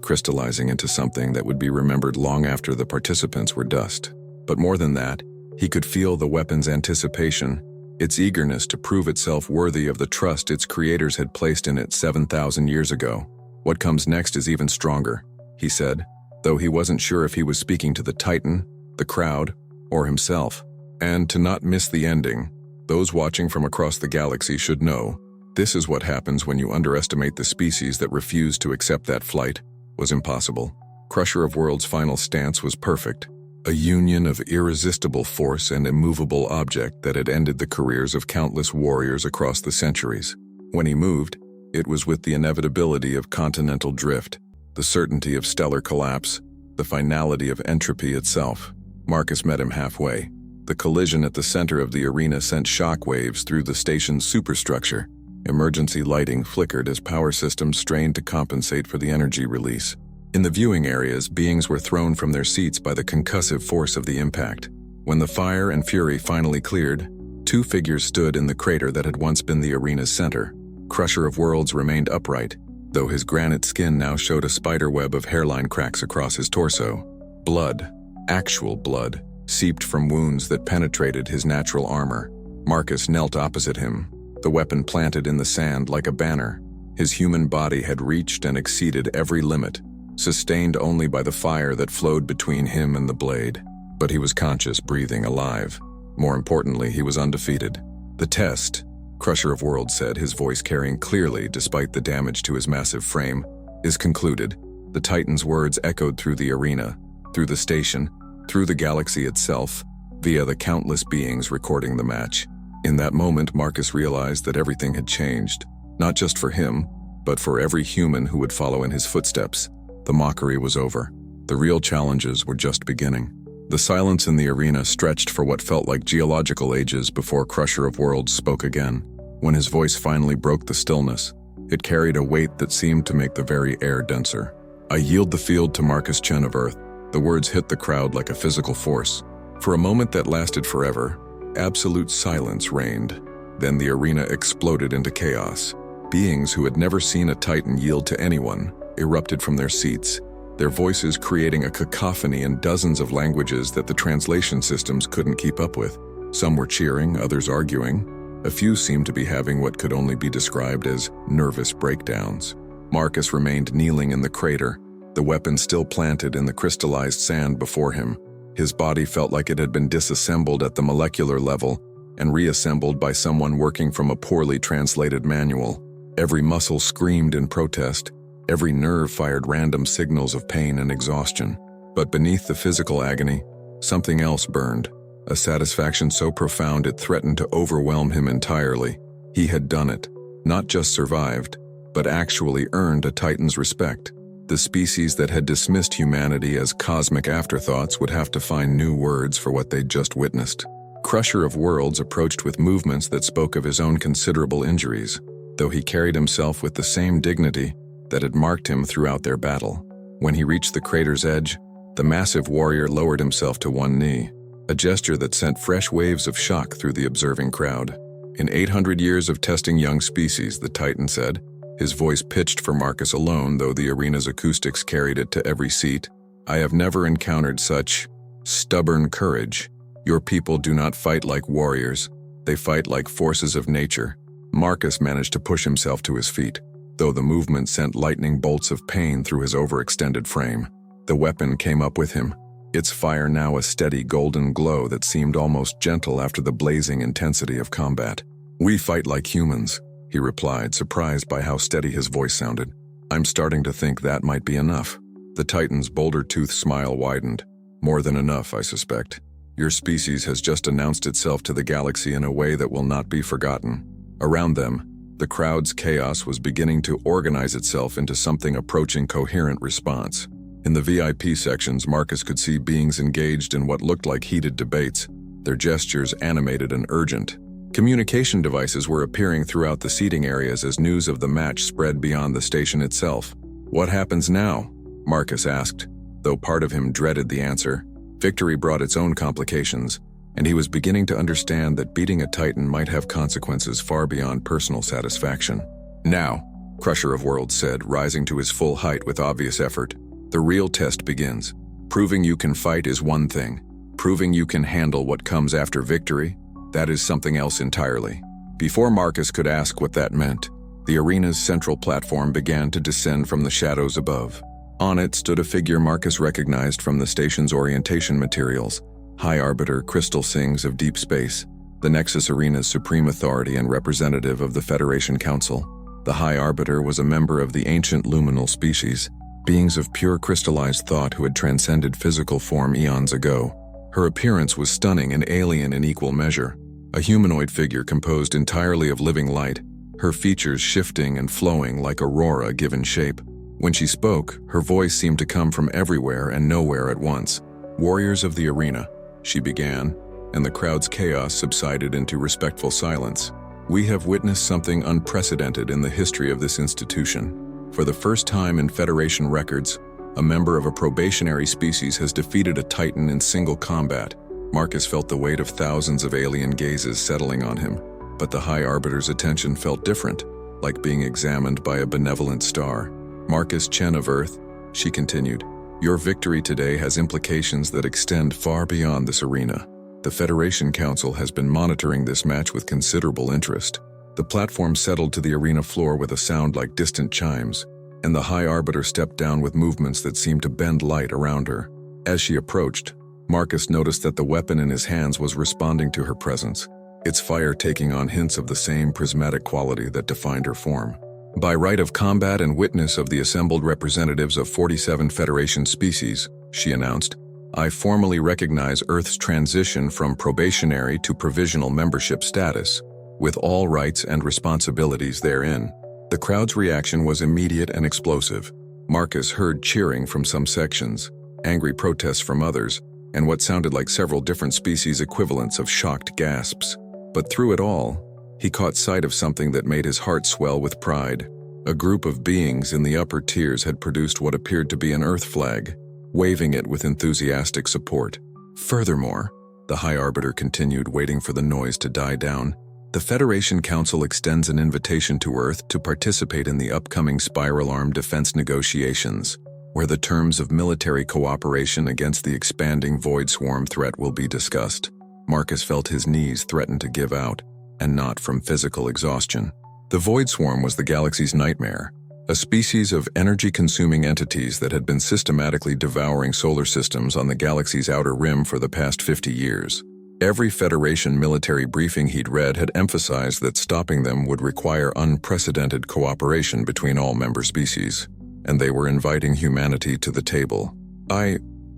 crystallizing into something that would be remembered long after the participants were dust. But more than that, he could feel the weapon's anticipation, its eagerness to prove itself worthy of the trust its creators had placed in it 7,000 years ago. "What comes next is even stronger," he said, though he wasn't sure if he was speaking to the Titan, the crowd, or himself. And to not miss the ending, those watching from across the galaxy should know, this is what happens when you underestimate the species that refused to accept that flight was impossible. Crusher of Worlds' final stance was perfect, a union of irresistible force and immovable object that had ended the careers of countless warriors across the centuries. When he moved, it was with the inevitability of continental drift, the certainty of stellar collapse, the finality of entropy itself. Marcus met him halfway. The collision at the center of the arena sent shockwaves through the station's superstructure. Emergency lighting flickered as power systems strained to compensate for the energy release. In the viewing areas, beings were thrown from their seats by the concussive force of the impact. When the fire and fury finally cleared, two figures stood in the crater that had once been the arena's center. Crusher of Worlds remained upright, though his granite skin now showed a spiderweb of hairline cracks across his torso. Blood, actual blood, seeped from wounds that penetrated his natural armor. Marcus knelt opposite him, the weapon planted in the sand like a banner. His human body had reached and exceeded every limit, sustained only by the fire that flowed between him and the blade. But he was conscious, breathing, alive. More importantly, he was undefeated. "The test," Crusher of Worlds said, his voice carrying clearly despite the damage to his massive frame, "is concluded." The Titan's words echoed through the arena, through the station, through the galaxy itself, via the countless beings recording the match. In that moment, Marcus realized that everything had changed, not just for him, but for every human who would follow in his footsteps. The mockery was over. The real challenges were just beginning. The silence in the arena stretched for what felt like geological ages before Crusher of Worlds spoke again. When his voice finally broke the stillness, it carried a weight that seemed to make the very air denser. "I yield the field to Marcus Chen of Earth." The words hit the crowd like a physical force. For a moment that lasted forever, absolute silence reigned. Then the arena exploded into chaos. Beings who had never seen a Titan yield to anyone erupted from their seats, their voices creating a cacophony in dozens of languages that the translation systems couldn't keep up with. Some were cheering, others arguing. A few seemed to be having what could only be described as nervous breakdowns. Marcus remained kneeling in the crater, the weapon still planted in the crystallized sand before him. His body felt like it had been disassembled at the molecular level and reassembled by someone working from a poorly translated manual. Every muscle screamed in protest. Every nerve fired random signals of pain and exhaustion. But beneath the physical agony, something else burned, a satisfaction so profound it threatened to overwhelm him entirely. He had done it, not just survived, but actually earned a Titan's respect. The species that had dismissed humanity as cosmic afterthoughts would have to find new words for what they'd just witnessed. Crusher of Worlds approached with movements that spoke of his own considerable injuries, though he carried himself with the same dignity that had marked him throughout their battle. When he reached the crater's edge, the massive warrior lowered himself to one knee, a gesture that sent fresh waves of shock through the observing crowd. "In 800 years of testing young species," the Titan said, his voice pitched for Marcus alone, though the arena's acoustics carried it to every seat, "I have never encountered such stubborn courage. Your people do not fight like warriors, they fight like forces of nature." Marcus managed to push himself to his feet, though the movement sent lightning bolts of pain through his overextended frame. The weapon came up with him, its fire now a steady golden glow that seemed almost gentle after the blazing intensity of combat. "We fight like humans," he replied, surprised by how steady his voice sounded. "I'm starting to think that might be enough." The Titan's boulder-toothed smile widened. "More than enough, I suspect. Your species has just announced itself to the galaxy in a way that will not be forgotten." Around them, the crowd's chaos was beginning to organize itself into something approaching coherent response. In the VIP sections, Marcus could see beings engaged in what looked like heated debates, their gestures animated and urgent. Communication devices were appearing throughout the seating areas as news of the match spread beyond the station itself. "What happens now?" Marcus asked. Though part of him dreaded the answer, victory brought its own complications, and he was beginning to understand that beating a Titan might have consequences far beyond personal satisfaction. "Now," Crusher of Worlds said, rising to his full height with obvious effort, "the real test begins. Proving you can fight is one thing. Proving you can handle what comes after victory, that is something else entirely." Before Marcus could ask what that meant, the arena's central platform began to descend from the shadows above. On it stood a figure Marcus recognized from the station's orientation materials, High Arbiter Crystal Sings of Deep Space, the Nexus Arena's supreme authority and representative of the Federation Council. The High Arbiter was a member of the ancient luminal species, beings of pure crystallized thought who had transcended physical form eons ago. Her appearance was stunning and alien in equal measure, a humanoid figure composed entirely of living light, her features shifting and flowing like aurora given shape. When she spoke, her voice seemed to come from everywhere and nowhere at once. "Warriors of the arena," she began, and the crowd's chaos subsided into respectful silence. "We have witnessed something unprecedented in the history of this institution. For the first time in Federation records, a member of a probationary species has defeated a Titan in single combat." Marcus felt the weight of thousands of alien gazes settling on him, but the High Arbiter's attention felt different, like being examined by a benevolent star. "Marcus Chen of Earth," she continued, "your victory today has implications that extend far beyond this arena. The Federation Council has been monitoring this match with considerable interest." The platform settled to the arena floor with a sound like distant chimes, and the High Arbiter stepped down with movements that seemed to bend light around her. As she approached, Marcus noticed that the weapon in his hands was responding to her presence, its fire taking on hints of the same prismatic quality that defined her form. "By right of combat and witness of the assembled representatives of 47 Federation species," she announced, "I formally recognize Earth's transition from probationary to provisional membership status, with all rights and responsibilities therein." The crowd's reaction was immediate and explosive. Marcus heard cheering from some sections, angry protests from others, and what sounded like several different species equivalents of shocked gasps. But through it all, he caught sight of something that made his heart swell with pride. A group of beings in the upper tiers had produced what appeared to be an Earth flag, waving it with enthusiastic support. "Furthermore," the High Arbiter continued, waiting for the noise to die down, "the Federation Council extends an invitation to Earth to participate in the upcoming Spiral Arm defense negotiations, where the terms of military cooperation against the expanding Void Swarm threat will be discussed." Marcus felt his knees threaten to give out, and not from physical exhaustion. The Void Swarm was the galaxy's nightmare, a species of energy-consuming entities that had been systematically devouring solar systems on the galaxy's outer rim for the past 50 years. Every Federation military briefing he'd read had emphasized that stopping them would require unprecedented cooperation between all member species, and they were inviting humanity to the table.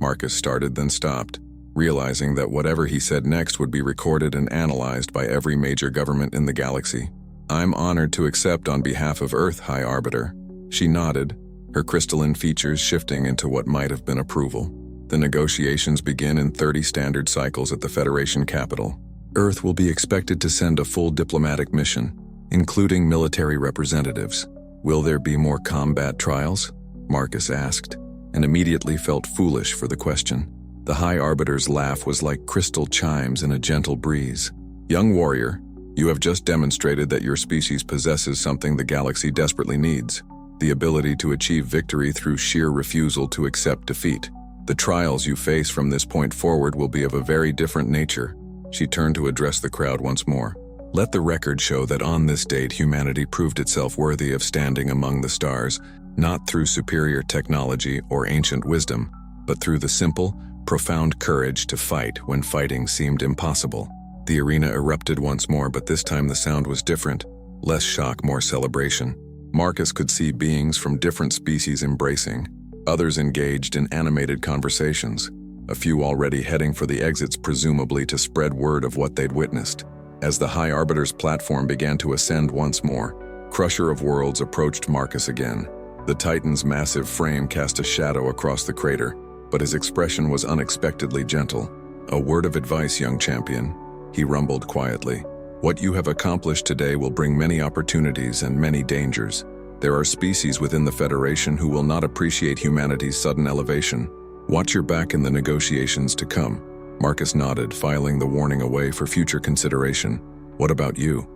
Marcus started, then stopped, realizing that whatever he said next would be recorded and analyzed by every major government in the galaxy. "I'm honored to accept on behalf of Earth, High Arbiter." She nodded, her crystalline features shifting into what might have been approval. "The negotiations begin in 30 standard cycles at the Federation capital. Earth will be expected to send a full diplomatic mission, including military representatives. Will there be more combat trials?" Marcus asked, and immediately felt foolish for the question. The High Arbiter's laugh was like crystal chimes in a gentle breeze. "Young warrior, you have just demonstrated that your species possesses something the galaxy desperately needs, the ability to achieve victory through sheer refusal to accept defeat. The trials you face from this point forward will be of a very different nature." She turned to address the crowd once more. "Let the record show that on this date humanity proved itself worthy of standing among the stars, not through superior technology or ancient wisdom, but through the simple, profound courage to fight when fighting seemed impossible." The arena erupted once more, but this time the sound was different. Less shock, more celebration. Marcus could see beings from different species embracing, others engaged in animated conversations, a few already heading for the exits, presumably to spread word of what they'd witnessed. As the High Arbiter's platform began to ascend once more, Crusher of Worlds approached Marcus again. The Titan's massive frame cast a shadow across the crater, but his expression was unexpectedly gentle. "A word of advice, young champion," he rumbled quietly. "What you have accomplished today will bring many opportunities and many dangers. There are species within the Federation who will not appreciate humanity's sudden elevation. Watch your back in the negotiations to come. Marcus nodded, filing the warning away for future consideration. What about you?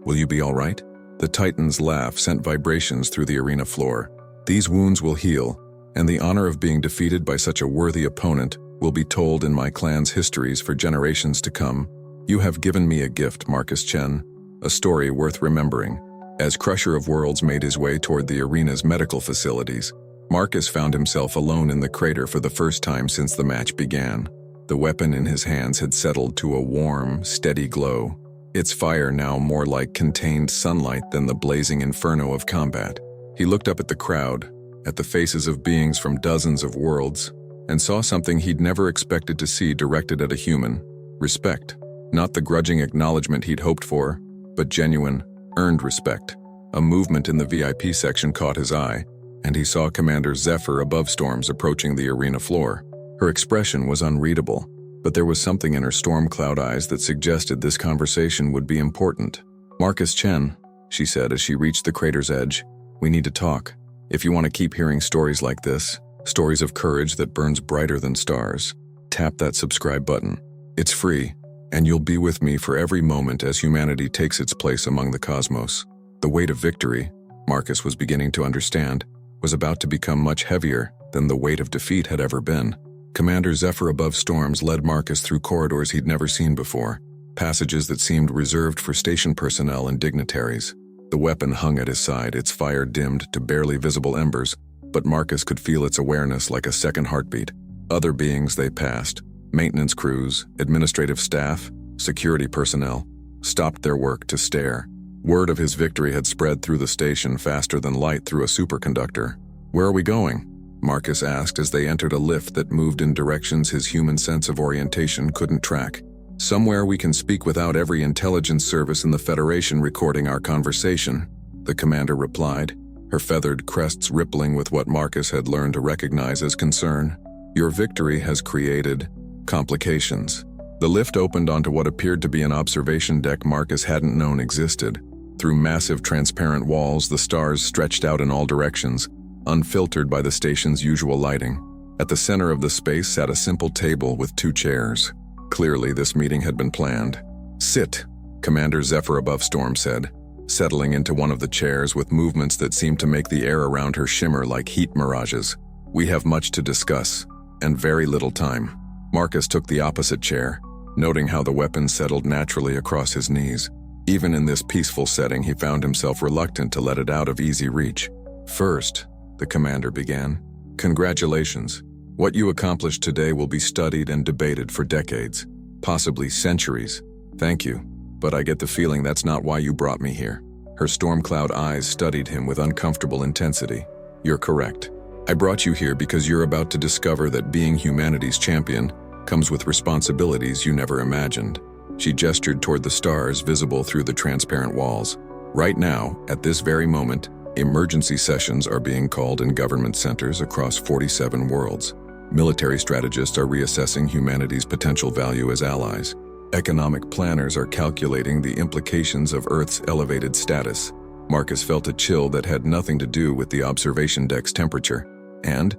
Will you be all right? The Titan's laugh sent vibrations through the arena floor. These wounds will heal, and the honor of being defeated by such a worthy opponent will be told in my clan's histories for generations to come. You have given me a gift, Marcus Chen, a story worth remembering. As Crusher of Worlds made his way toward the arena's medical facilities, Marcus found himself alone in the crater for the first time since the match began. The weapon in his hands had settled to a warm, steady glow, its fire now more like contained sunlight than the blazing inferno of combat. He looked up at the crowd, at the faces of beings from dozens of worlds, and saw something he'd never expected to see directed at a human: respect. Not the grudging acknowledgement he'd hoped for, but genuine, earned respect. A movement in the VIP section caught his eye, and he saw Commander Zephyr above Storms approaching the arena floor. Her expression was unreadable, but there was something in her storm cloud eyes that suggested this conversation would be important. Marcus Chen, she said as she reached the crater's edge, we need to talk. If you want to keep hearing stories like this, stories of courage that burns brighter than stars, tap that subscribe button. It's free, and you'll be with me for every moment as humanity takes its place among the cosmos. The weight of victory, Marcus was beginning to understand, was about to become much heavier than the weight of defeat had ever been. Commander Zephyr above Storms led Marcus through corridors he'd never seen before, passages that seemed reserved for station personnel and dignitaries. The weapon hung at his side, its fire dimmed to barely visible embers, but Marcus could feel its awareness like a second heartbeat. Other beings they passed, maintenance crews, administrative staff, security personnel, stopped their work to stare. Word of his victory had spread through the station faster than light through a superconductor. Where are we going? Marcus asked as they entered a lift that moved in directions his human sense of orientation couldn't track. Somewhere we can speak without every intelligence service in the Federation recording our conversation, the commander replied, her feathered crests rippling with what Marcus had learned to recognize as concern. Your victory has created complications. The lift opened onto what appeared to be an observation deck Marcus hadn't known existed. Through massive transparent walls, the stars stretched out in all directions, unfiltered by the station's usual lighting. At the center of the space sat a simple table with 2 chairs. Clearly, this meeting had been planned. Sit, Commander Zephyr above Storm said, settling into one of the chairs with movements that seemed to make the air around her shimmer like heat mirages. We have much to discuss, and very little time. Marcus took the opposite chair, noting how the weapon settled naturally across his knees. Even in this peaceful setting, he found himself reluctant to let it out of easy reach. First, the commander began, congratulations. What you accomplished today will be studied and debated for decades, possibly centuries. Thank you, but I get the feeling that's not why you brought me here. Her storm cloud eyes studied him with uncomfortable intensity. You're correct. I brought you here because you're about to discover that being humanity's champion comes with responsibilities you never imagined. She gestured toward the stars visible through the transparent walls. Right now, at this very moment, emergency sessions are being called in government centers across 47 worlds. Military strategists are reassessing humanity's potential value as allies. Economic planners are calculating the implications of Earth's elevated status. Marcus felt a chill that had nothing to do with the observation deck's temperature. And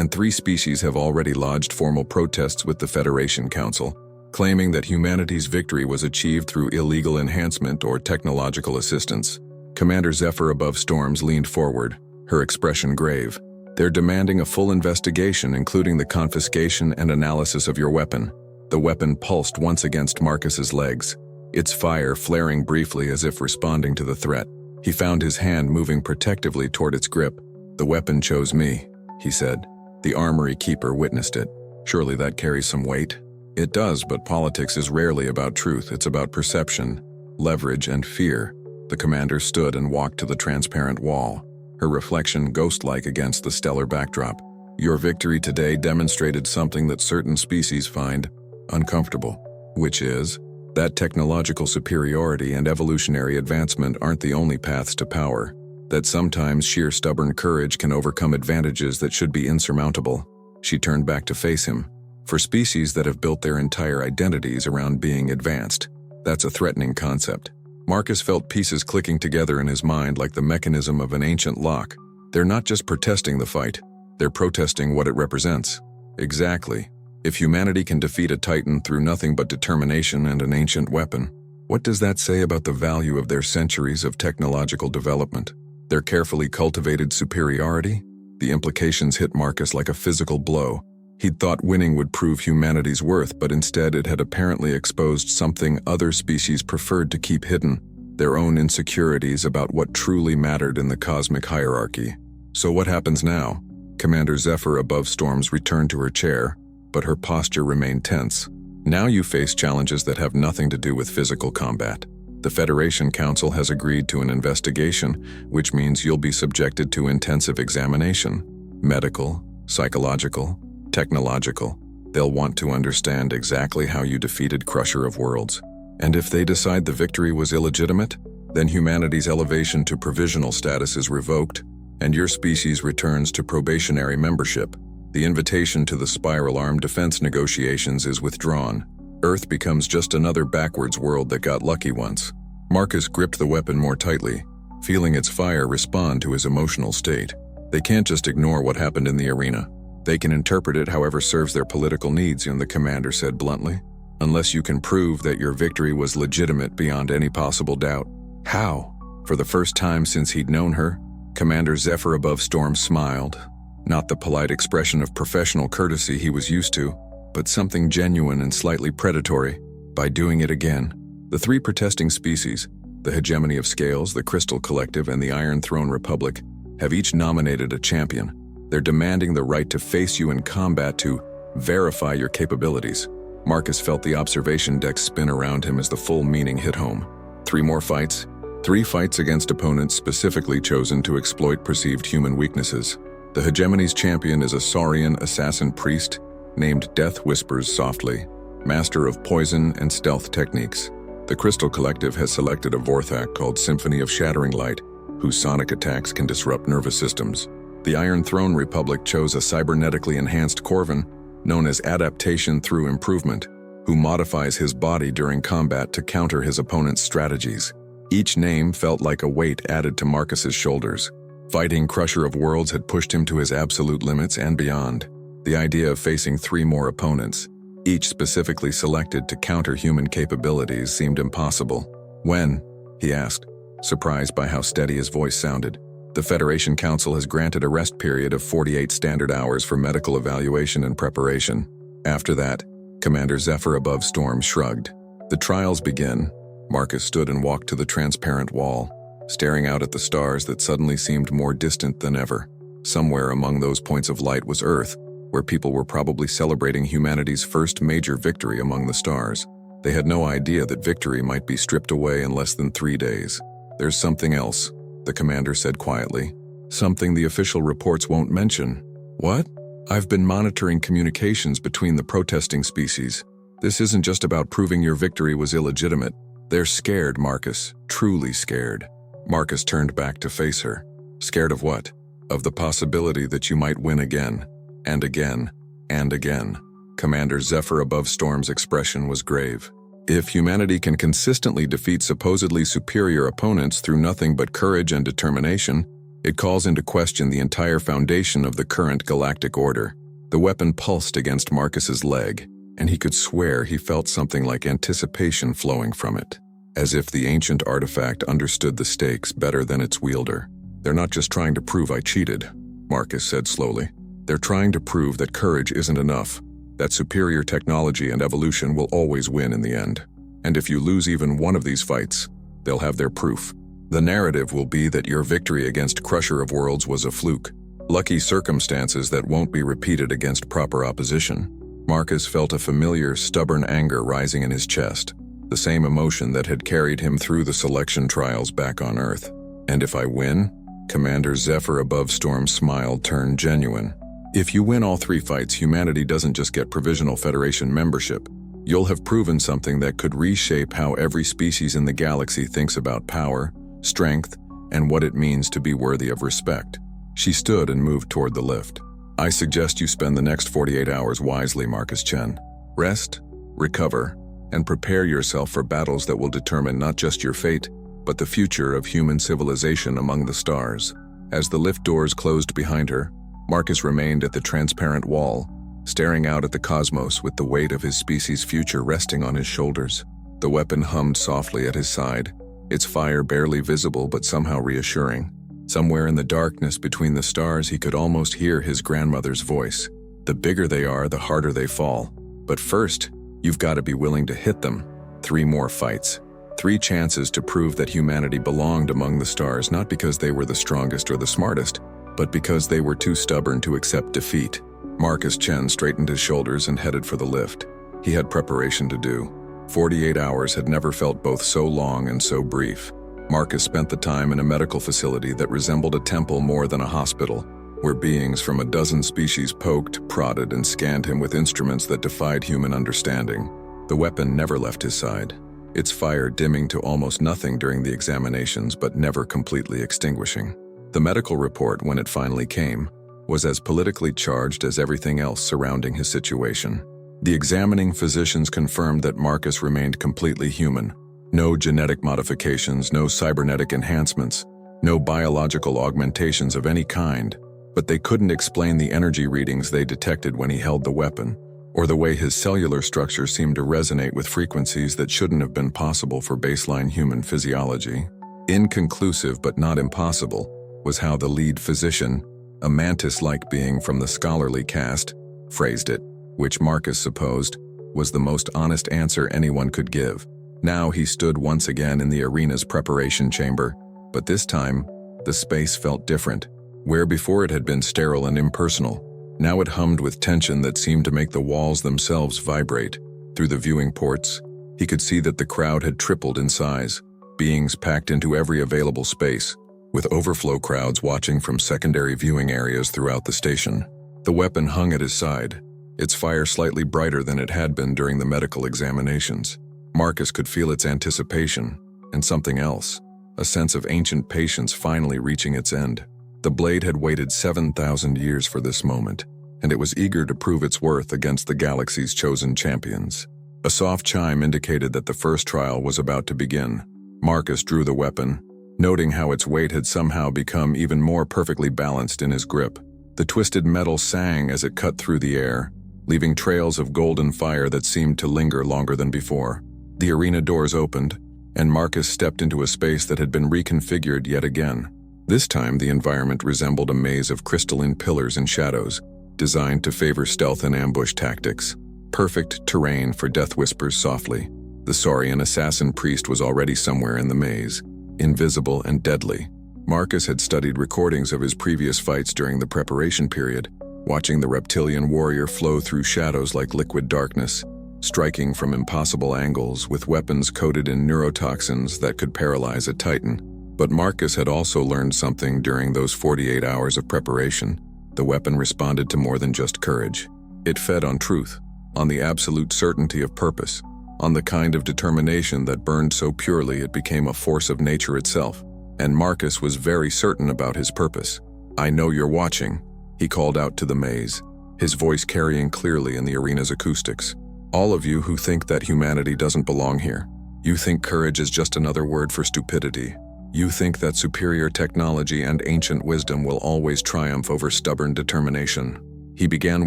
3 species have already lodged formal protests with the Federation Council, claiming that humanity's victory was achieved through illegal enhancement or technological assistance. Commander Zephyr above Storms leaned forward, her expression grave. They're demanding a full investigation, including the confiscation and analysis of your weapon. The weapon pulsed once against Marcus's legs, its fire flaring briefly as if responding to the threat. He found his hand moving protectively toward its grip. The weapon chose me, he said. The armory keeper witnessed it. Surely that carries some weight? It does, but politics is rarely about truth. It's about perception, leverage, and fear. The commander stood and walked to the transparent wall, her reflection ghost-like against the stellar backdrop. Your victory today demonstrated something that certain species find uncomfortable, which is that technological superiority and evolutionary advancement aren't the only paths to power, that sometimes sheer stubborn courage can overcome advantages that should be insurmountable. She turned back to face him. For species that have built their entire identities around being advanced, that's a threatening concept. Marcus felt pieces clicking together in his mind like the mechanism of an ancient lock. They're not just protesting the fight, They're protesting what it represents. Exactly. If humanity can defeat a Titan through nothing but determination and an ancient weapon, what does that say about the value of their centuries of technological development? Their carefully cultivated superiority? The implications hit Marcus like a physical blow. He'd thought winning would prove humanity's worth, but instead it had apparently exposed something other species preferred to keep hidden: their own insecurities about what truly mattered in the cosmic hierarchy. So what happens now? Commander Zephyr above Storms returned to her chair, but her posture remained tense. Now you face challenges that have nothing to do with physical combat. The Federation Council has agreed to an investigation, which means you'll be subjected to intensive examination. Medical, psychological, technological. They'll want to understand exactly how you defeated Crusher of Worlds. And if they decide the victory was illegitimate, then humanity's elevation to provisional status is revoked, and your species returns to probationary membership. The invitation to the Spiral Arm defense negotiations is withdrawn. Earth becomes just another backwards world that got lucky once. Marcus gripped the weapon more tightly, feeling its fire respond to his emotional state. They can't just ignore what happened in the arena. They can interpret it however serves their political needs, and the commander said bluntly. Unless you can prove that your victory was legitimate beyond any possible doubt. How? For the first time since he'd known her, Commander Zephyr above Storm smiled. Not the polite expression of professional courtesy he was used to, but something genuine and slightly predatory. By doing it again, the three protesting species, the Hegemony of Scales, the Crystal Collective, and the Iron Throne Republic, have each nominated a champion. They're demanding the right to face you in combat to verify your capabilities. Marcus felt the observation deck spin around him as the full meaning hit home. 3 more fights. 3 fights against opponents specifically chosen to exploit perceived human weaknesses. The Hegemony's champion is a Saurian assassin priest named Death Whispers Softly, master of poison and stealth techniques. The Crystal Collective has selected a Vorthak called Symphony of Shattering Light, whose sonic attacks can disrupt nervous systems. The Iron Throne Republic chose a cybernetically enhanced Corvin, known as Adaptation Through Improvement, who modifies his body during combat to counter his opponent's strategies. Each name felt like a weight added to Marcus's shoulders. Fighting Crusher of Worlds had pushed him to his absolute limits and beyond. The idea of facing 3 more opponents, each specifically selected to counter human capabilities, seemed impossible. When? He asked, surprised by how steady his voice sounded. The Federation Council has granted a rest period of 48 standard hours for medical evaluation and preparation. After that, Commander Zephyr above Storm shrugged. The trials begin. Marcus stood and walked to the transparent wall, staring out at the stars that suddenly seemed more distant than ever. Somewhere among those points of light was Earth, where people were probably celebrating humanity's first major victory among the stars. They had no idea that victory might be stripped away in less than 3 days. There's something else, the commander said quietly. Something the official reports won't mention. What? I've been monitoring communications between the protesting species. This isn't just about proving your victory was illegitimate. They're scared, Marcus, truly scared. Marcus turned back to face her. Scared of what? Of the possibility that you might win again, and again, and again. Commander Zephyr above Storm's expression was grave. If humanity can consistently defeat supposedly superior opponents through nothing but courage and determination, it calls into question the entire foundation of the current galactic order. The weapon pulsed against Marcus's leg, and he could swear he felt something like anticipation flowing from it, as if the ancient artifact understood the stakes better than its wielder. They're not just trying to prove I cheated, Marcus said slowly. They're trying to prove that courage isn't enough, that superior technology and evolution will always win in the end. And if you lose even one of these fights, they'll have their proof. The narrative will be that your victory against Crusher of Worlds was a fluke, lucky circumstances that won't be repeated against proper opposition. Marcus felt a familiar, stubborn anger rising in his chest, the same emotion that had carried him through the selection trials back on Earth. And if I win? Commander Zephyr above Storm smile turned genuine. If you win all 3 fights, humanity doesn't just get Provisional Federation membership. You'll have proven something that could reshape how every species in the galaxy thinks about power, strength, and what it means to be worthy of respect. She stood and moved toward the lift. I suggest you spend the next 48 hours wisely, Marcus Chen. Rest, recover, and prepare yourself for battles that will determine not just your fate, but the future of human civilization among the stars. As the lift doors closed behind her, Marcus remained at the transparent wall, staring out at the cosmos with the weight of his species' future resting on his shoulders. The weapon hummed softly at his side, its fire barely visible but somehow reassuring. Somewhere in the darkness between the stars he could almost hear his grandmother's voice. The bigger they are, the harder they fall. But first, you've got to be willing to hit them. 3 more fights. 3 chances to prove that humanity belonged among the stars, not because they were the strongest or the smartest, but because they were too stubborn to accept defeat. Marcus Chen straightened his shoulders and headed for the lift. He had preparation to do. 48 hours had never felt both so long and so brief. Marcus spent the time in a medical facility that resembled a temple more than a hospital, where beings from a dozen species poked, prodded, and scanned him with instruments that defied human understanding. The weapon never left his side, its fire dimming to almost nothing during the examinations but never completely extinguishing. The medical report, when it finally came, was as politically charged as everything else surrounding his situation. The examining physicians confirmed that Marcus remained completely human. No genetic modifications, no cybernetic enhancements, no biological augmentations of any kind, but they couldn't explain the energy readings they detected when he held the weapon, or the way his cellular structure seemed to resonate with frequencies that shouldn't have been possible for baseline human physiology. Inconclusive but not impossible was how the lead physician, a mantis-like being from the scholarly caste, phrased it, which Marcus supposed was the most honest answer anyone could give. Now he stood once again in the arena's preparation chamber, but this time, the space felt different. Where before it had been sterile and impersonal, now it hummed with tension that seemed to make the walls themselves vibrate. Through the viewing ports, he could see that the crowd had tripled in size, beings packed into every available space, with overflow crowds watching from secondary viewing areas throughout the station. The weapon hung at his side, its fire slightly brighter than it had been during the medical examinations. Marcus could feel its anticipation, and something else, a sense of ancient patience finally reaching its end. The blade had waited 7,000 years for this moment, and it was eager to prove its worth against the galaxy's chosen champions. A soft chime indicated that the first trial was about to begin. Marcus drew the weapon, noting how its weight had somehow become even more perfectly balanced in his grip. The twisted metal sang as it cut through the air, leaving trails of golden fire that seemed to linger longer than before. The arena doors opened, and Marcus stepped into a space that had been reconfigured yet again. This time, the environment resembled a maze of crystalline pillars and shadows, designed to favor stealth and ambush tactics. Perfect terrain for death whispers softly. The Saurian assassin priest was already somewhere in the maze, invisible and deadly. Marcus had studied recordings of his previous fights during the preparation period, watching the reptilian warrior flow through shadows like liquid darkness, striking from impossible angles with weapons coated in neurotoxins that could paralyze a titan. But Marcus had also learned something during those 48 hours of preparation. The weapon responded to more than just courage. It fed on truth, on the absolute certainty of purpose, on the kind of determination that burned so purely it became a force of nature itself. And Marcus was very certain about his purpose. "I know you're watching," he called out to the maze, his voice carrying clearly in the arena's acoustics. "All of you who think that humanity doesn't belong here. You think courage is just another word for stupidity. You think that superior technology and ancient wisdom will always triumph over stubborn determination." He began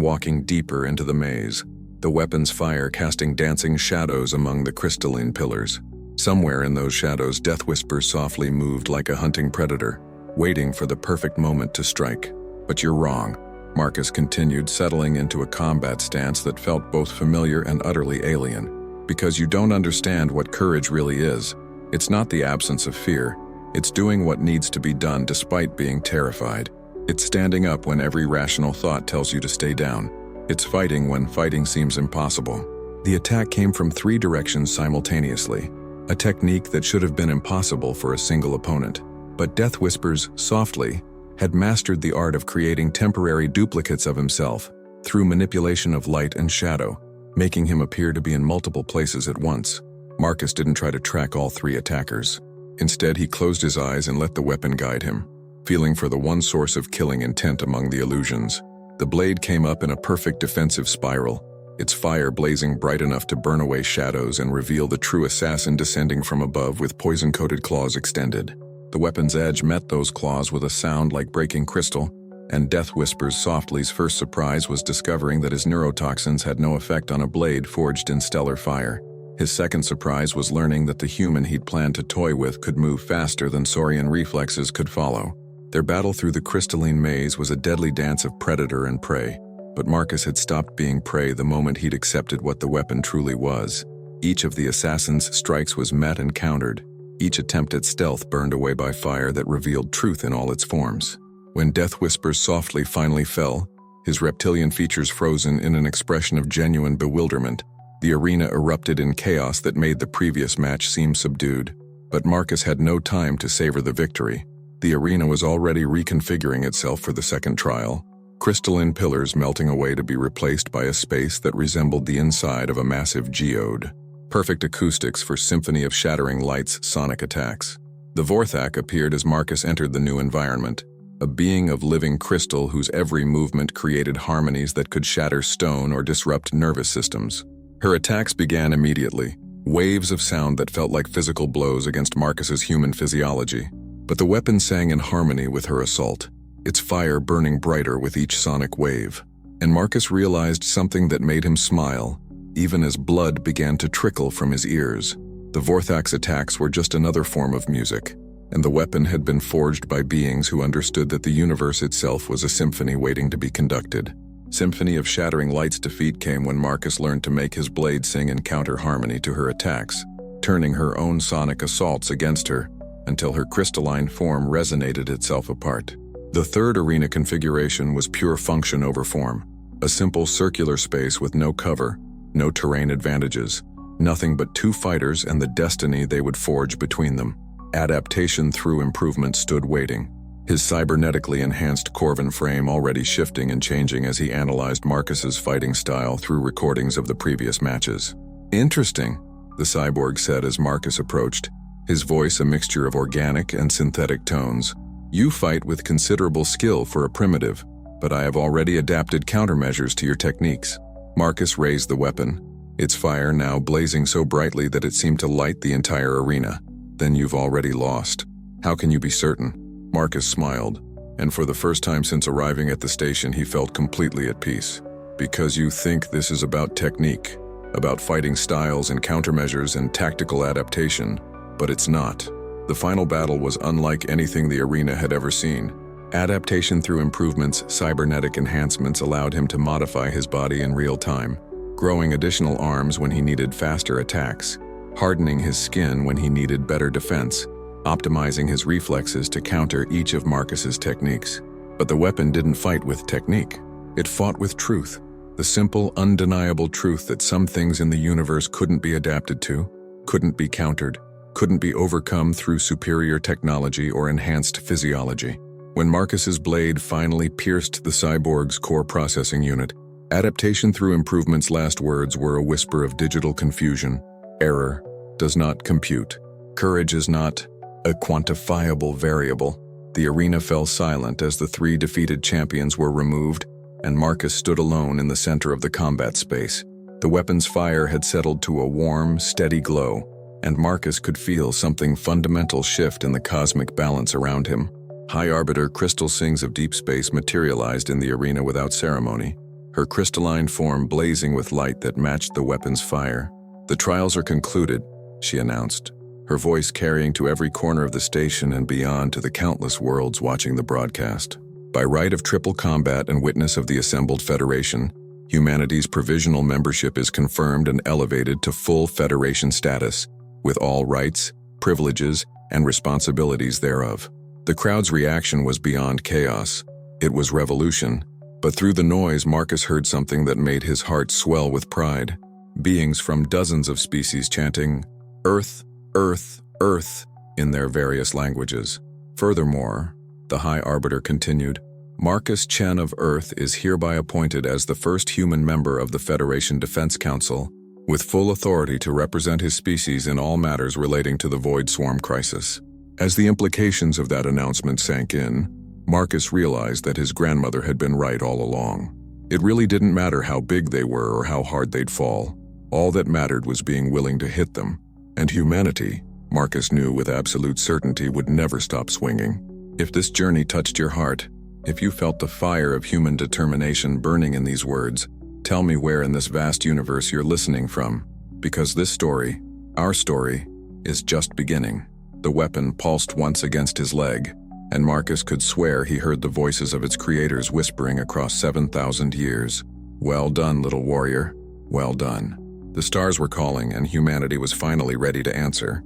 walking deeper into the maze, the weapon's fire casting dancing shadows among the crystalline pillars. Somewhere in those shadows, death whispers softly moved like a hunting predator, waiting for the perfect moment to strike. "But you're wrong," Marcus continued, settling into a combat stance that felt both familiar and utterly alien. "Because you don't understand what courage really is. It's not the absence of fear. It's doing what needs to be done despite being terrified. It's standing up when every rational thought tells you to stay down. It's fighting when fighting seems impossible." The attack came from 3 directions simultaneously, a technique that should have been impossible for a single opponent. But Death Whispers, softly, had mastered the art of creating temporary duplicates of himself through manipulation of light and shadow, making him appear to be in multiple places at once. Marcus didn't try to track all 3 attackers. Instead, he closed his eyes and let the weapon guide him, feeling for the one source of killing intent among the illusions. The blade came up in a perfect defensive spiral, its fire blazing bright enough to burn away shadows and reveal the true assassin descending from above with poison-coated claws extended. The weapon's edge met those claws with a sound like breaking crystal, And Death Whispers Softly's first surprise was discovering that his neurotoxins had no effect on a blade forged in stellar fire. His second surprise was learning that the human he'd planned to toy with could move faster than Saurian reflexes could follow. Their battle through the crystalline maze was a deadly dance of predator and prey, but Marcus had stopped being prey the moment he'd accepted what the weapon truly was. Each of the assassin's strikes was met and countered. Each attempt at stealth burned away by fire that revealed truth in all its forms. When Death Whispers Softly finally fell, his reptilian features frozen in an expression of genuine bewilderment, the arena erupted in chaos that made the previous match seem subdued. But Marcus had no time to savor the victory. The arena was already reconfiguring itself for the second trial, crystalline pillars melting away to be replaced by a space that resembled the inside of a massive geode. Perfect acoustics for symphony of shattering lights, sonic attacks. The Vorthak appeared as Marcus entered the new environment, a being of living crystal whose every movement created harmonies that could shatter stone or disrupt nervous systems. Her attacks began immediately, waves of sound that felt like physical blows against Marcus's human physiology. But the weapon sang in harmony with her assault, its fire burning brighter with each sonic wave. And Marcus realized something that made him smile, even as blood began to trickle from his ears. The Vorthak's attacks were just another form of music, and the weapon had been forged by beings who understood that the universe itself was a symphony waiting to be conducted. Symphony of shattering light's defeat came when Marcus learned to make his blade sing in counter harmony to her attacks, turning her own sonic assaults against her, until her crystalline form resonated itself apart. The third arena configuration was pure function over form, a simple circular space with no cover, no terrain advantages, nothing but two fighters and the destiny they would forge between them. Adaptation through improvement stood waiting, his cybernetically enhanced Corvin frame already shifting and changing as he analyzed Marcus's fighting style through recordings of the previous matches. "Interesting," the cyborg said as Marcus approached, his voice a mixture of organic and synthetic tones. "You fight with considerable skill for a primitive, but I have already adapted countermeasures to your techniques." Marcus raised the weapon, its fire now blazing so brightly that it seemed to light the entire arena. "Then you've already lost. How can you be certain?" Marcus smiled, and for the first time since arriving at the station he felt completely at peace. "Because you think this is about technique, about fighting styles and countermeasures and tactical adaptation, but it's not. The final battle was unlike anything the arena had ever seen. Adaptation through improvements, cybernetic enhancements allowed him to modify his body in real time, growing additional arms when he needed faster attacks, hardening his skin when he needed better defense, optimizing his reflexes to counter each of Marcus's techniques. But the weapon didn't fight with technique. It fought with truth, the simple, undeniable truth that some things in the universe couldn't be adapted to, couldn't be countered, couldn't be overcome through superior technology or enhanced physiology. When Marcus's blade finally pierced the cyborg's core processing unit, adaptation through improvement's last words were a whisper of digital confusion. "Error does not compute. Courage is not a quantifiable variable." The arena fell silent as the three defeated champions were removed, and Marcus stood alone in the center of the combat space. The weapon's fire had settled to a warm, steady glow, and Marcus could feel something fundamental shift in the cosmic balance around him. High Arbiter Crystal Sings of Deep Space materialized in the arena without ceremony, her crystalline form blazing with light that matched the weapon's fire. "The trials are concluded," she announced, her voice carrying to every corner of the station and beyond to the countless worlds watching the broadcast. "By right of triple combat and witness of the assembled Federation, humanity's provisional membership is confirmed and elevated to full Federation status, with all rights, privileges, and responsibilities thereof." The crowd's reaction was beyond chaos. It was revolution. But through the noise, Marcus heard something that made his heart swell with pride. Beings from dozens of species chanting, "Earth, Earth, Earth," in their various languages. Furthermore, the High Arbiter continued, "Marcus Chen of Earth is hereby appointed as the first human member of the Federation Defense Council, with full authority to represent his species in all matters relating to the Void Swarm crisis." As the implications of that announcement sank in, Marcus realized that his grandmother had been right all along. It really didn't matter how big they were or how hard they'd fall. All that mattered was being willing to hit them. And humanity, Marcus knew with absolute certainty, would never stop swinging. If this journey touched your heart, If you felt the fire of human determination burning in these words, tell me where in this vast universe you're listening from, because this story, our story, is just beginning. The weapon pulsed once against his leg, and Marcus could swear he heard the voices of its creators whispering across 7,000 years. Well done, little warrior. Well done. The stars were calling, and humanity was finally ready to answer.